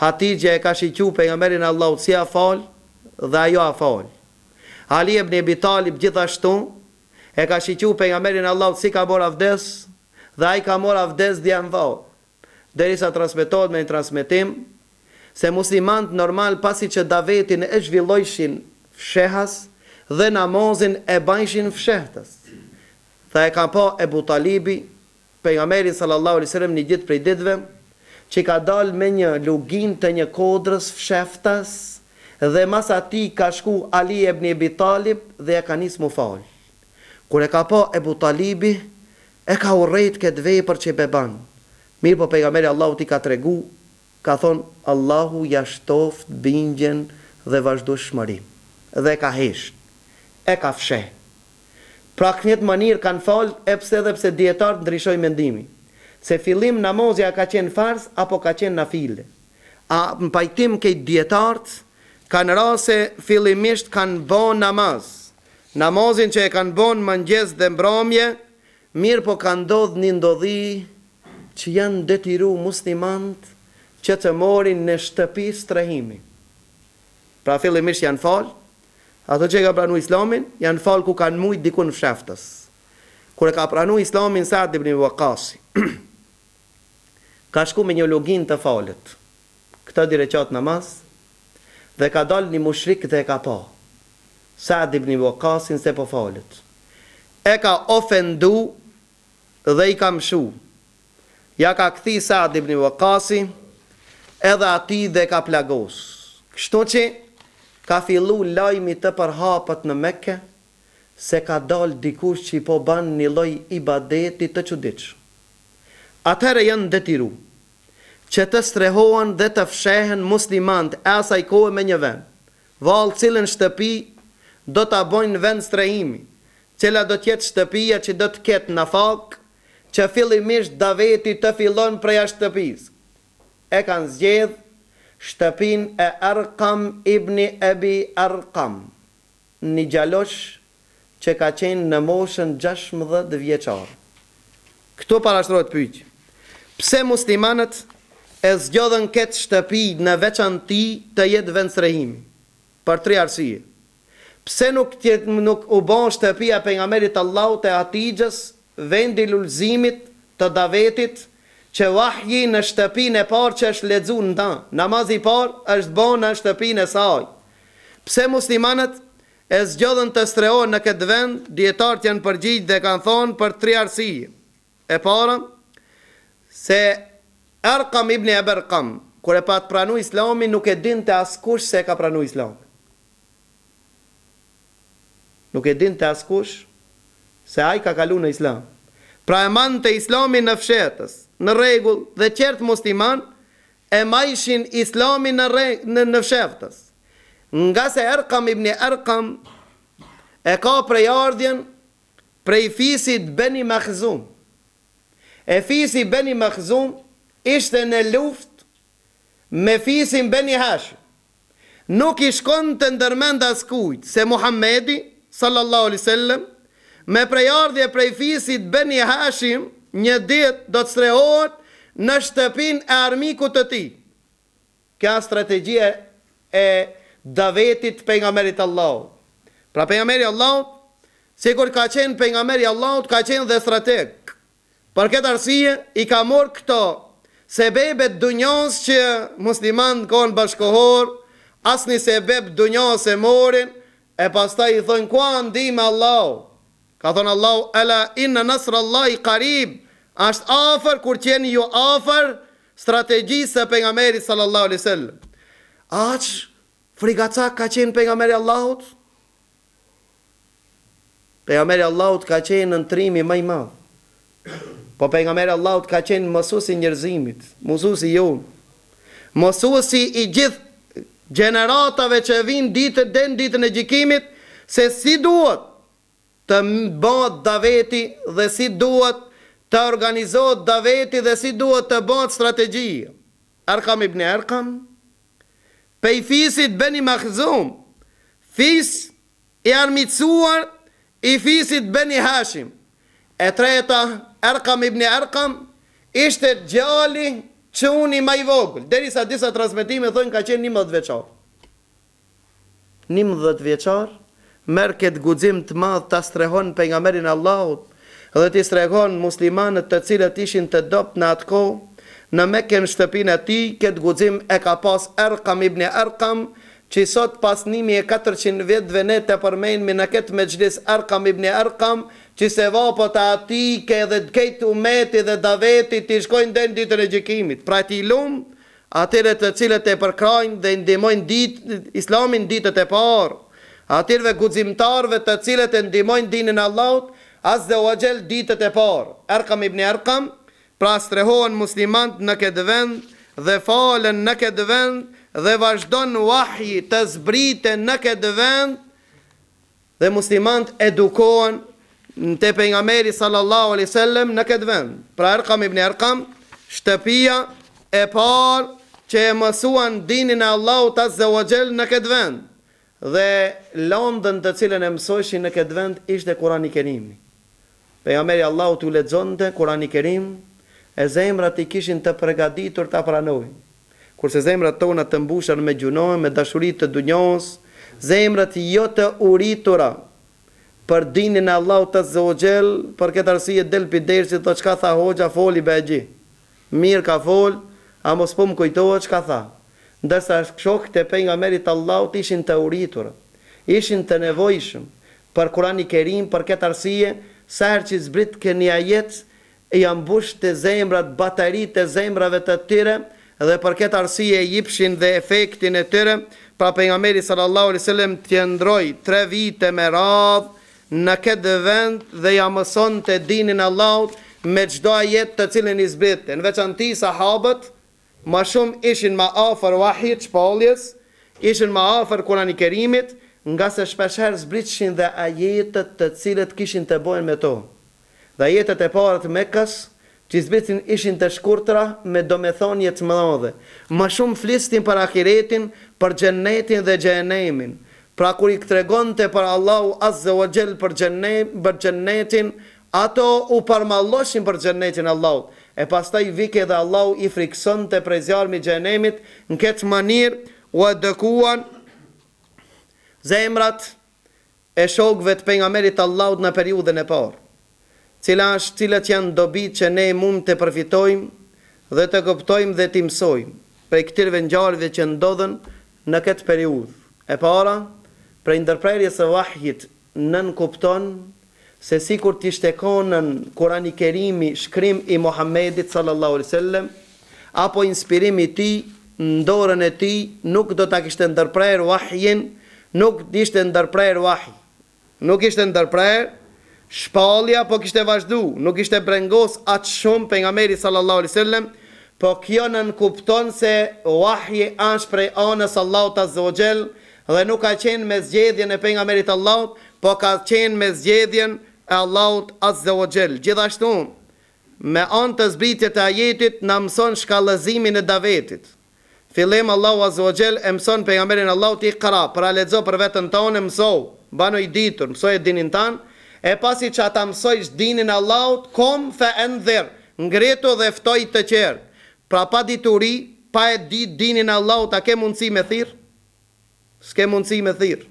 Hatijja e ka shiqu pejgamberin Allahut si a fal dhe ajo a fal. Ali ibn Abi Talib gjithashtu e ka shiqu pejgamberin Allahut si ka mor avdes dhe ai ka mor avdes dhe janë val. Derisa transmetohet me një transmetim se muslimanët normal pasi që davetin e zhvillojshin fshehas dhe namazin e bajshin fshehtës. Tha e ka pa Ebu Talibi, pejgamberin sallallahu alaihi wasallam një ditë prej ditëve, që ka dal me një lugin të një kodrës fshehtas dhe mas ati ka shku Ali ibn Abi Talib dhe ja ka nis mu fal. Kur e ka pa Ebu Talibi, e ka urrejt këtë vepër që beban. Mirë po pejgamberi Allahut i ka tregu, ka thonë Allahu ja shtoft bindjen dhe vazhdueshmërinë. Dhe ka hesht, e ka fsheh. Pra këtë mënyrë kanë fal, edhe pse dietarët ndryshojnë mendimi. Se fillim namazja ka qenë farz apo ka qenë nafile. A në pajtim këtë dietarët kanë rase fillimisht kanë bën namaz. Namazin që e kanë bën mëngjes dhe mbrëmje, mirë po ka ndodhur një ndodhi që janë detyru muslimanët që të morin në shtëpi strehimi. Pra fillimisht janë fal, ato që ka pranu Islamin, janë fal ku kanë mujt diku në fsheftës. Kur e ka pranu Islamin Saad ibn Waqasi, ka shku me një login të falet. Këta dire qatë namaz, dhe ka dal një mushrik dhe e ka pa. Saad ibn Waqasin se po falet. E ka ofendu dhe i ka mshu. Ja ka kthi Saad ibn Waqasi edhe ati dhe ka plagos. Kështu që ka fillu lajmi të përhapët në Mekke, se ka dal dikush që i po ban një lloj ibadeti të çuditshëm. Atëherë janë detiru që të strehohen dhe të fshehen muslimant e asaj kohe me një vend. Vallë cilën shtëpi do ta bojnë vend strehimi, cila do t'jetë shtëpia që do të ketë nafak, që fillimisht daveti të fillon prej shtëpisë. E kanë zgjedh shtëpin e Arqam ibn Abi Arqam, një gjalosh që ka qenë në moshën 16 vjeçar. Këtu parashtrohet pyetje. Pse muslimanët e zgjodhen këtë shtëpi në veçanti të jetë vend strehimi? Për 3 arsye. Pse nuk u bën shtëpia pejgamberit Allahut e Hatixhës vendi lulëzimit të davetit, që wahji në shtëpinë e parë që është lexuar nda, namazi i parë është bën në shtëpinë e saj. Pse muslimanët e zgjodhen të strehohen në këtë vend? Dietarët janë përgjigj dhe kanë thonë për 3 arsye. E para, se Arqam ibn Abi Arqam, kur e pat pranu Islamin, nuk e dinte askush se e ka pranu Islamin. Nuk e dinte askush se ai ka kalu në Islam. Pra e mante Islamin në fshetës, në rregull, dhe qertë musliman e majshin Islamin në fshetës. Nga se Arqam ibn Arqam e ka prej ardhjen prej fisit Beni Makhzum. E fisi Beni Makhzum ishte në luft me fisin Beni Hashim. Nuk i shkon të ndërmend askujt se Muhammedi sallallahu alaihi wasallam me prejardhje prej fisit Beni Hashim një ditë do të strehohet në shtëpinë e armikut të tij. Kjo strategjia e davetit pejgamberit Allahut. Pra pejgamberi Allahut, sikur ka qenë pejgamberi Allahut, ka qenë dhe strateg. Për këtë arsye i ka marrë këto sebebet dunjos që musliman kanë bashkohor, asni sebeb dunjos e morin, e pastaj i thonë ku ndihma Allahu. Ka thonë Allahu, ala inna nasrallahi qarib, është afër, kur qeni ju afër strategjisë së pejgamberit sallallahu alaihi wasallam. Aq frigacak ka qenë pejgamberi Allahut? Pejgamberi Allahut ka qenë në trimi më i madh. Po pejgamberi Allahut ka qenë mësuesi i njerëzimit, mësuesi jon, mësuesi i gjithë gjeneratave që vinë ditën e gjykimit, se si duhet të bëhet daveti dhe si duhet të organizohet daveti dhe si duhet të bëhet strategjia. Arqam ibn Arqam, pej fisit Beni Makhzum, fis i armicuar i fisit Beni Hashim. E treta, Arqam ibn Arqam ishte djali çuni më i vogël, derisa disa transmetime thonë ka qenë 11 vjeçar. 11 vjeçar, merr këtë guxim të madh ta strehon pejgamberin Allahut dhe t'i strehon muslimanët të cilët ishin të dopt në atë kohë, në Mekë në shtëpinë e tij. Këtë guxim e ka pas Arqam ibn Arqam, që sot pas 1400 vjetëve ne të përmenjmi në këtë mexhlis Arqam ibn Arqam, që se vapët ati ke dhe këtë umeti dhe daveti të shkojnë dhe në ditën e gjykimit. Pra ti lumë atyre të cilët e përkrajnë dhe ndihmojnë Islamin ditët e parë, atyre guximtarëve të cilët e ndihmojnë dinin Allahut azza wa jall ditët e parë. Arqam ibn Arqam pra strehohen muslimant në këtë vend dhe falen në këtë vend dhe vazhdon wahyi të zbriten në këtë vend dhe muslimant edukohen te pejgamberi sallallahu alaihi wasallam në këtë vend. Pra Arqam ibn Arqam, shtëpia e parë që e mësuan dinin e Allahut azza wa jall në këtë vend, dhe lëndën të cilën e mësojshin në këtë vend ishte Kurani i Kerimi. Pejgamberi Allahut u lexonte Kurani i Kerim, e zemrat i kishin të përgatitur ta pranojnë. Kurse zemrat tona të mbushën me gjunoje, me dashuri të dunjos, zemrat jo të uritura për dinin e Allahut azza wa jall. Për këtë arsye del pi dersi thotë çka tha hoxha, foli bëjë. Mirë ka fol, a mos po më kujtohet çka tha. Ndërsa shokët e pejgamberit Allahut ishin të uritur, ishin të nevojshëm për Kurani i Kerim. Për këtë arsye sa herë që zbrit këni ajet, i ambush të zemrat, batarit të zemrave të tyre, dhe për këtë arsye jipshin dhe efektin e tyre. pra pejgamberi sallallahu alaihi wasallam të ndroi 3 vite me radhë në këtë vend dhe ja mësonte dinin e Allahut me çdo ajet të cilën i zbritte. Në veçanti sahabët më shumë ishin më afër wahit, shpalljes, ishin më afër Kurani Kerimit, nga se shpeshherë zbritshin dhe ajetet të cilët kishin të bojnë me to. Dhe ajetet e para të Mekkas që zbritsin ishin të shkurtra me domethënie të mëdha. Më shumë flisnin për ahiretin, për xhennetin dhe xhenemin. Pra kur i tregonte për Allahu Azza wa Jall për xhennetin, ato u parmalloshin për xhennetin Allahut. E pastaj vike dhe Allahu i friksonte prej zjarmit xhenemit në këtë mënyrë u edekuan zemrat e shokëve të pejgamberit Allahut në periudhën e parë, cilat janë dobit që ne mund të përfitojmë dhe të kuptojmë dhe të mësojmë prej këtyre ngjarjeve që ndodhen në këtë periudhë. E para, prej ndërprerjes së vahjit nën kupton se sikur t'i shtekon Kurani Kerimi shkrim i Muhammedit sallallahu alaihi wasallam apo inspirimi i tij në dorën e tij, nuk do ta kishte ndërprer vahjin, nuk ishte ndërprer vahj, nuk ishte ndërprer shpallja, po kishte vazhdu, nuk ishte brengos atë shumë pejgamberi sallallahu alaihi wasallam, po kjo nën kupton se vahji është prej anës Allahut azza wa Jall dhe nuk ka qenë me zgjedhjen e pejgamberit Allahut, po ka qenë me zgjedhjen e Allahut azza wa Jall. Gjithashtu, me anë të zbritjes të ajetit na mëson shkallëzimin e davetit. Fillim Allahu azza wa Jall e mëson pejgamberin Allahut Iqra, pra lexo për veten tonë, mëso, bano i ditur, mësoj dinin tan, e pasi që ata mësojsh dinin Allahut, kom fa endhir, ngreto dhe ftoj të qerë. Pra pa dituri, pa e dit dinin Allahut, a ke mundësi me thirr? S'ke mundësi me thirr.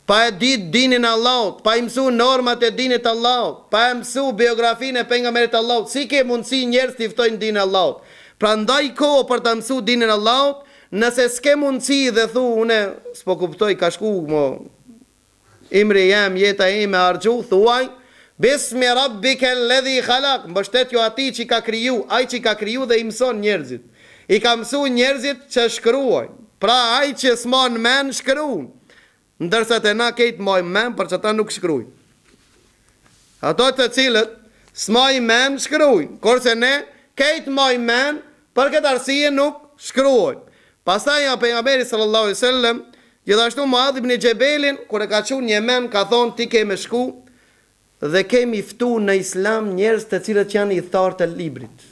Pa e dit dinin Allahut, pa i mësu normat e dinit Allahut, pa e mësu biografinë e pejgamberit Allahut, si ke mundësi njerëz të ftojnë dinin Allahut? Pra ndaj kohë për të mësu dinin Allahut, nëse s'ke mundësi dhe thu, une s'po kuptoj, ka shku mo imri jam, jeta ime argju, thuaj, bismi rabbike alladhi khalaq, mbështet jo ati që ka kriju, ai që ka kriju dhe i mëson njerëzit. I ka mësu njerëzit që shkruajnë, pra ai që s'mon men shkruajnë, ndërsa të na kejt moj men për që ta nuk shkruajnë. Ato të cilët s'moj men shkruajnë, kurse ne kejt moj men për këtë arsye nuk shkruajnë. Pastaj ja pejgamberi sallallahu alaihi wasallam, gjithashtu Muadh ibn Jabelin, kur e ka qenë në Yemen, ka thonë ti ke me shku dhe kemi ftu në Islam njerëz të cilët janë i thartë të librit.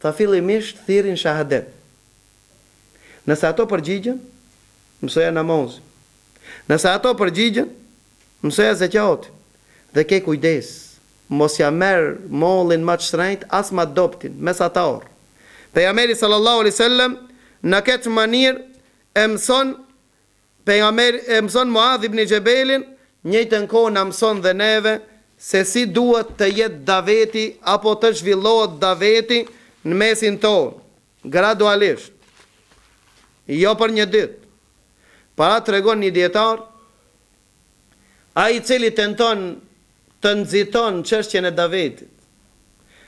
Tha fillimisht thirrin shahadet. Nëse ato përgjigjen, mësoja namazin. Nëse ato përgjigjen, mësoja zakatin. Dhe ke kujdes, mos ja merr mollin më të shtrenjtë as më doptin, mesatar. Pejgamberi sallallahu alaihi wasallam në këtë mënyrë e mëson Muadh ibn Jabelin, njëjtën kohë na mëson dhe neve se si duhet të jetë daveti apo të zhvillohet daveti në mesin tonë, gradualisht. Jo për një ditë. Para tregon një dietar, ai i cili tenton të nxiton çështjen e davetit,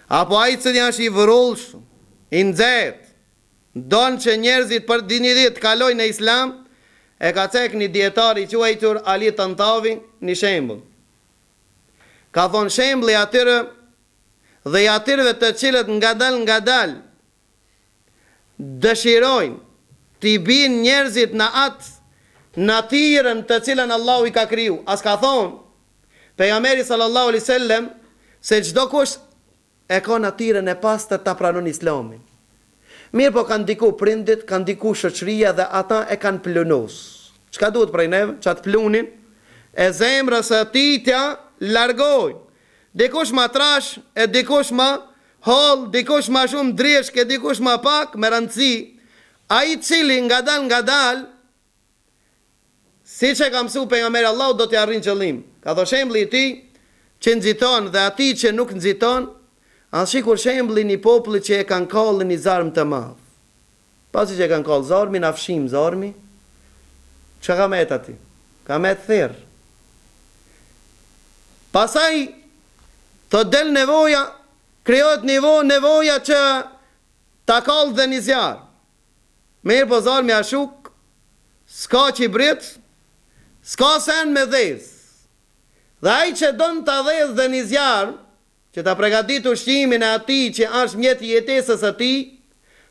apo ai i cili është i vërullshëm, i nxehtë, don që njerëzit për dini ditë kalojnë në Islam, e ka cek një dietar i quajtur Ali Tantavi një shembull. Ka thonë shembulli atyre dhe i atyre të cilët ngadal dëshirojnë t'i bin njerëzit në atë natyrën të cilën Allahu i ka kriju. As ka thonë pejgamberi sallallahu alaihi wasallam se çdo kush e ka natyrën e pastër ta pranon Islamin. Mirë po kanë diku prindit, kanë diku shoqëria dhe ata e kanë plunos. Çka duhet prej neve? Çat plunin e zemrës së tij t'ja largojnë. Dikush ma trash, e dikush ma holl, dikush ma shumë dreshk, e dikush ma pak, me rëndësi. Ai cili ngadal, si që ka mësu pejgamberi Allahu, do t'ja arrin qëllim. Ka thënë shembulli i tij që nxiton dhe atij që nuk nxiton, as sikur shembulli një populli që e kanë kallë një zarm të madh. Pasi që e kanë kallë zarmin, afshim zarmi, që ka met ati? Ka met therr. Pasaj të del nevoja, krijohet nevoja që ta kallë dhe një zjarë. Mirë po zarmi ashuk, s'ka qibrit, s'ka sen me dhez. Dhe ai që don ta dhez dhe një zjarë, që ta pregadit ushqimin e ati që është mjet i jetesës ati,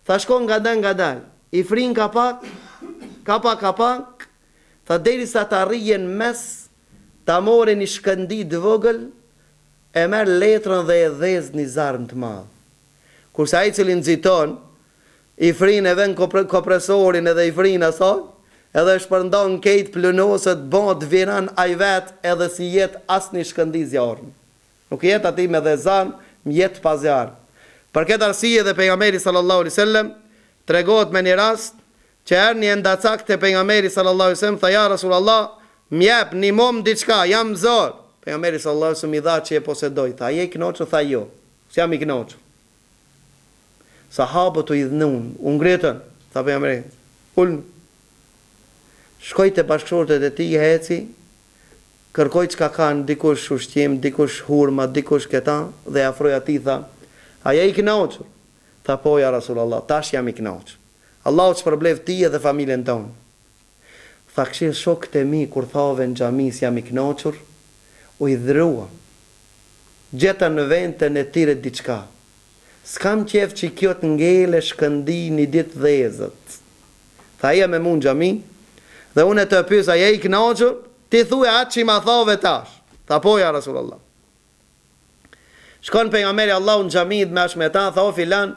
tha shkon nga dal, i frin ka pak, tha deri sa ta rrijen mes, ta more një shkëndit vogël, e merr letrën dhe e dhez një zarm të madh. Kurse ai cili nxiton, i frin e vën kompresorin edhe i frin asaj, edhe shpërndon kejt plunoset, bot viran ai vet edhe si jet asnjë shkëndi zjarmi. Nuk jet ati me dhe zan, mjet pa zjarm. Për këtë arsye dhe pejgamberi sallallahu alaihi wasallam tregohet me një rast që erë një ndacak të pejgamberi sallallahu alaihi wasallam, tha ja Rasulullah, mjep një mom diçka, jam zor. Pejgamberi sallallahu alaihi wasallam i dha që e posedoj, tha je i knoqur, tha jo, s'jam i knoqur. Sahabët u idhnun, u ngritën, tha pejgamberi, ulni. Shkoj te bashkëshortet e tij, heci, kërkoj çka kanë, dikush ushqim, dikush hurma, dikush këta, dhe afroi atij tha, a je i knoqur? Tha po ja Rasulullah, tash jam i knoqur. Allahu të shpërblev ti dhe familjen tonë. Tha këshill shokët e mi kur thave në xhami jam i knoqur, u idhrua. Gjeta në vendin e tyre diçka. S'kam qef që kjo të ngele shkëndi një ditë dhezët. Tha ja me mund xhami, dhe unë të pyes a je i knoqur, ti thuaj atë që ma thave tash. Tha po ja Rasulullah. Shkon pejgamberi Allahu në xhami me ashmeta, tha o filan,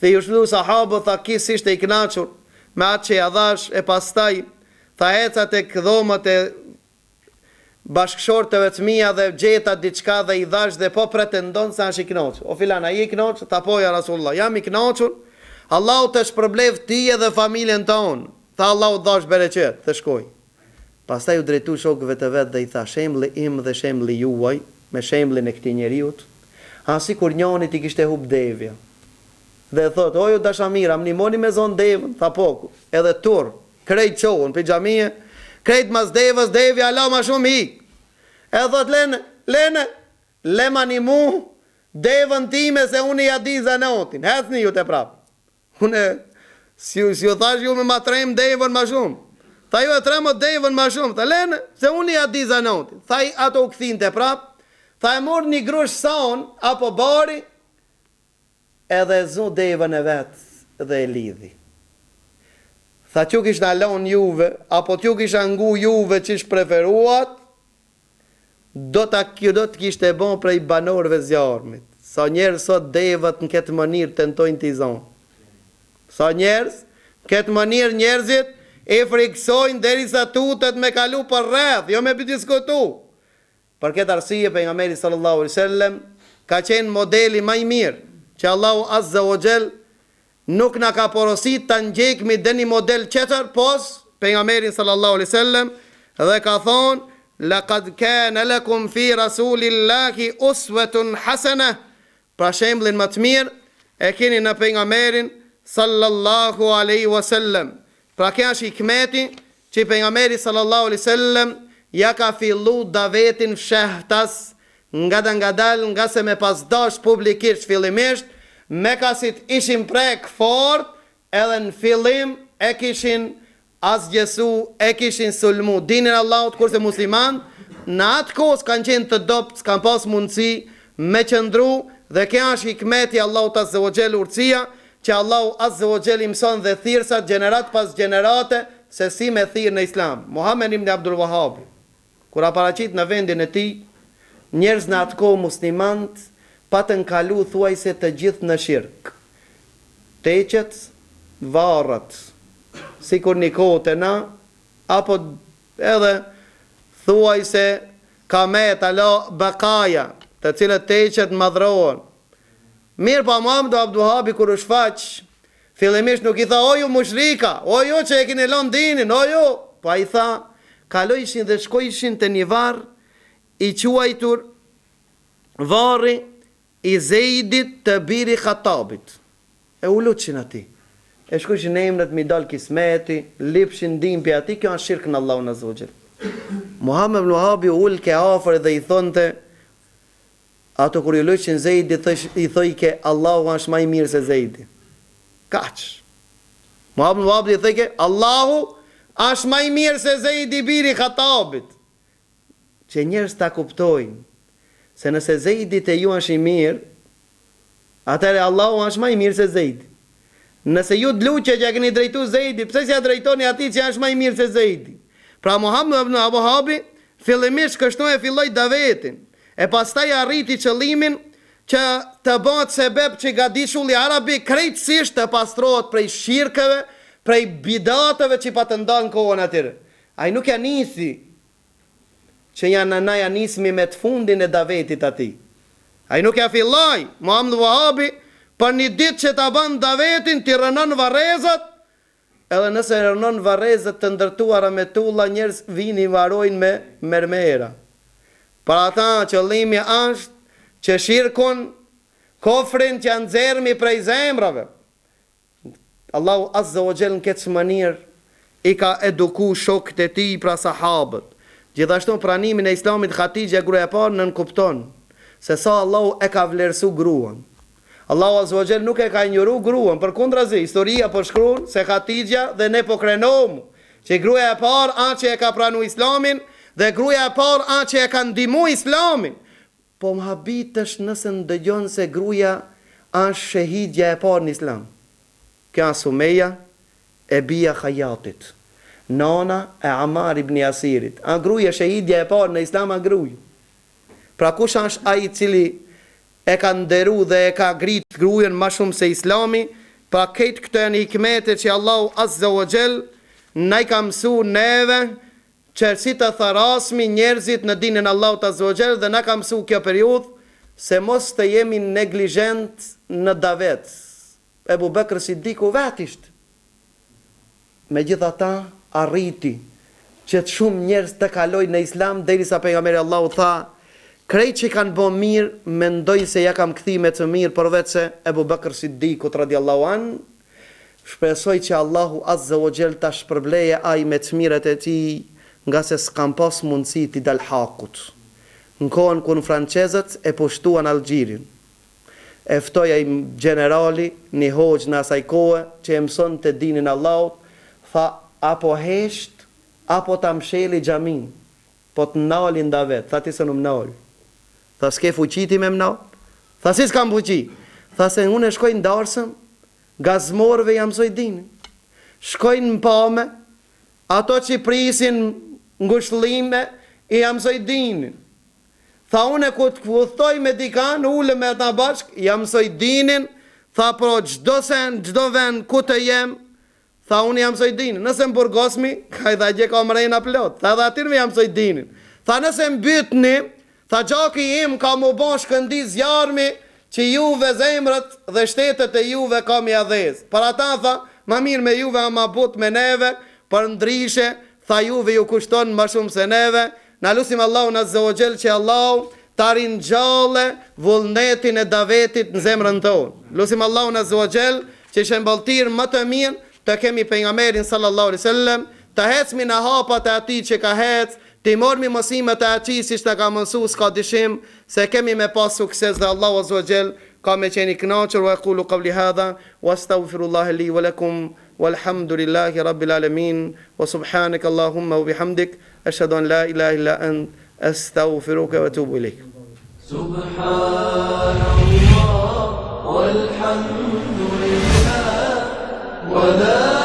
dhe ju shlu sahabët, tha kis ishte i knaqur me atë që ja dhash, e pastaj tha ecat e këdhomët e bashkëshortëve të mia dhe gjeta diçka dhe i dhash dhe po pretendon se është i knaqur. O filan, a je i knaqur? Tha po ja Rasulullah, jam i knaqur. Allahu të shpërblev ti dhe familjen tonë. Tha Allahu dhash bereqet, dhe shkoj. Pastaj u drejtu shokëve të vet dhe i tha shembulli im dhe shembulli juaj, me shembullin e këtij njeriu, asi kur njëri ti kishte hub devja. Dhe thot, o ju dashamira, më nimoni me zon devën, tha poku, edhe tur, krejt qohën, për xhamie, krejt mas devës, devja, ala ma shumë hik. E thot, le ma një mu, devën time se unë i adi zanotin, hecni ju të prapë. Unë, si ju thash ju me ma trem devën ma shumë. Tha ju e tremët devën ma shumë, tha lene, se unë i adi zanotin. Tha i ato u këthin të prapë, tha e mor një grush saun, apo bari, edhe zu devën e vetë dhe e lidhi. Tha që kishtë alon juve, apo që kishtë angu juve që ish preferuat, do të kishtë e bon prej banorëve zjarmit. Sa njerë sot devët në këtë mënirë tentojnë t'i zonë. Sa njerës, këtë mënirë njerëzit e friksojnë derisa tutet me kalu për rreth, jo me diskutu. Për këtë arsye pejgamberi sallallahu alaihi wasallam ka qenë modeli më i mirë që Allahu azza wa jall nuk na ka porosit të ngjekmi dhe një model tjetër pos pejgamberin sallallahu alaihi wasallam dhe ka thonë laqad kana lakum fi rasulillahi uswatun hasana, pra shembullin më të mirë e keni në pejgamberin sallallahu alaihi wasallam. Pra kjo është hikmeti që pejgamberi sallallahu alaihi wasallam ja ka fillu davetin fshehtas nga se me pas dash publikisht fillimisht, me kasit ishin prek fort, edhe në fillim e kishin asgjesu, e kishin sulmu dinin Allahut, kurse musliman në atë kohë kanë qenë të dopt, s'kan pas mundësi me qëndru, dhe kjo është hikmeti Allahut azza wa jall, urtësia që Allahu azza wa jall i mëson dhe thirrsat gjenerat pas gjenerate se si me thirr në Islam. Muhammed ibn Abdul Wahhab, kur paraqit në vendin e tij, njerëz në atë kohë muslimant patën kalu thuajse të gjithë në shirk. Teqet, varrat, sikur një kohë të na, apo edhe thuajse kamet, alo, bakaja, të cilët teqet madhrohen. Mirë pa Muhammed Abdul Wahhab kur u shfaq, fillimisht nuk i tha o ju mushrika, o ju që e keni lënë dinin, o ju, pa i tha, kalojshin dhe shkojshin të një varr i quajtur varri i Zeidit të biri Khatabit. E u lutshin ati. E shkojshin emrat mi dal kismeti, lipshin dimpi ati, kjo është shirk në Allahun azza wa jall. Muhammed ibn Wahhabi ul ke afër dhe i thonte, ato kur ju lutshin Zeidit, i thoi ke Allahu është më i mirë se Zeidi. Kaç. Muhammed ibn Wahhabi i thoi ke Allahu Ash më i mirë se Zeidi biri Khatabit. Që njerëz ta kuptojnë se nëse Zeidi te ju është i mirë, atëherë Allahu është më i mirë se Zeidi. Nëse ju dluqe që keni drejtu Zeidi, pse s'ja drejtoni atij që është më i mirë se Zeidi? Pra Muhammed ibn Abu Habi fillimisht kështu e filloi davetin, e pastaj arriti qëllimin që të bëhet sebeb që gadishulli arabi krejtësisht të pastrohet prej shirkeve, prej bidateve që pa të ndanë kohën atyre. Ai nuk ja nisi që na ja nismi me të fundin e davetit ati. Ai nuk ja filloi Muhammed Wahabi për një ditë që ta bën davetin të rënon varrezat, edhe nëse rënon varrezat të ndërtuara me tulla, njerëz vini varojnë me mermera. Për ata qëllimi është që shirkun, kofrin që janë nxerrmi prej zemrave. Allahu Azza wa Jall në këtë mënyrë i ka eduku shokët e tij, pra sahabët. Gjithashtu pranimin e Islamit Khatija gruaja e parë nën kupton se sa Allahu e ka vlerësu gruan. Allahu Azza wa Jall nuk e ka injoru gruan, përkundrazi, historia po shkruan se Khatija dhe ne po krenomu që gruaja e parë atë që e ka pranu Islamin dhe gruaja e parë atë që e ka ndihmu Islamin. Po më habitësh nëse ndëgjon se gruaja është shahidja e parë në Islam. Kjo është Sumeja e bia Khajatit, nana e Amar ibn Yasirit. A gruaja shahidja e parë në Islam, a gruaja. Pra kush është ai i cili e ka nderu dhe e ka grit gruajen më shumë se Islami? Pra këtë këto janë hikmete që Allahu Azza wa Jall na i ka mësuar neve që si të tharasmi njerëzit në dinën Allahut Azza wa Jall, dhe na ka mësuar kjo periudhë se mos të jemi neglizhent në davet. Ebu Bekr Siddiku vetisht, megjithatë arriti që të shumë njerëz të kalojnë në Islam, derisa pejgamberi Allahu tha, krejt që kanë bë mirë, mendojnë se ja kam kthie me të mirë, përveç se Ebu Bekr Siddiku radhiyallahu an, shpresoj që Allahu Azza wa Jall ta shpërbleje ai me të mirët e tij, nga se s'kam pas mundësi t'i dal hakut. Në kohën kur francezët e pushtuan Algjirin, e ftoi ai generali, një hoxh në asaj kohe, që e mëson të dinin Allahut, tha, apo hesht, apo ta msheli xhamin, po të nalin davet. Tha, ti se nuk nal. Tha, s'ke fuqi ti me mnal? Tha, si s'kam fuqi? Tha, se unë e shkoj në darsëm, gazmorëve jam mësoj dinin. Shkojnë në pame, ato që prisin ngushëllime, i jam mësoj dinin. Tha, unë ku të këvëthoj me dikan, ule me ata bashk, jam mësoj dinin. Tha, pro gjdo sen, gjdo ven, ku të jem, tha, unë jam mësoj dinin. Nëse më burgosmi, ka i dha gje ka më rejna plot. Tha, dhe atir me jam mësoj dinin. Tha, nëse më bytni, tha, gjaki im ka më bon shkëndiz jarmi, që juve zemrët dhe shtetet e juve ka mi adhez. Për ata, tha, ma mirë me juve a ma but me neve, për ndrishe, tha, juve ju kushton ma shumë se neve. Na lusim Allahun Azza wa Jall që Allahu ta rinjallë vullnetin e davetit në zemrën tonë. Lusim Allahun Azza wa Jall që shembulltir më të mirë të kemi pejgamberin sallallahu alaihi wasallam, të hecmi në hapat e atij që ka hec, të mormi mësimet e atij siç ta ka mësuar, s'ka dyshim se kemi me pas sukses dhe Allahu Azza wa Jall ka me qeni kënaqur. Wa aqulu qawli hadha wastaghfirullaha li wa lakum walhamdulillahi rabbil alamin wa subhanaka allahumma wa bihamdik ashhadu an la ilaha illa ant astaghfiruka wa atubu ilayk. Subhanallah walhamdulillah wa la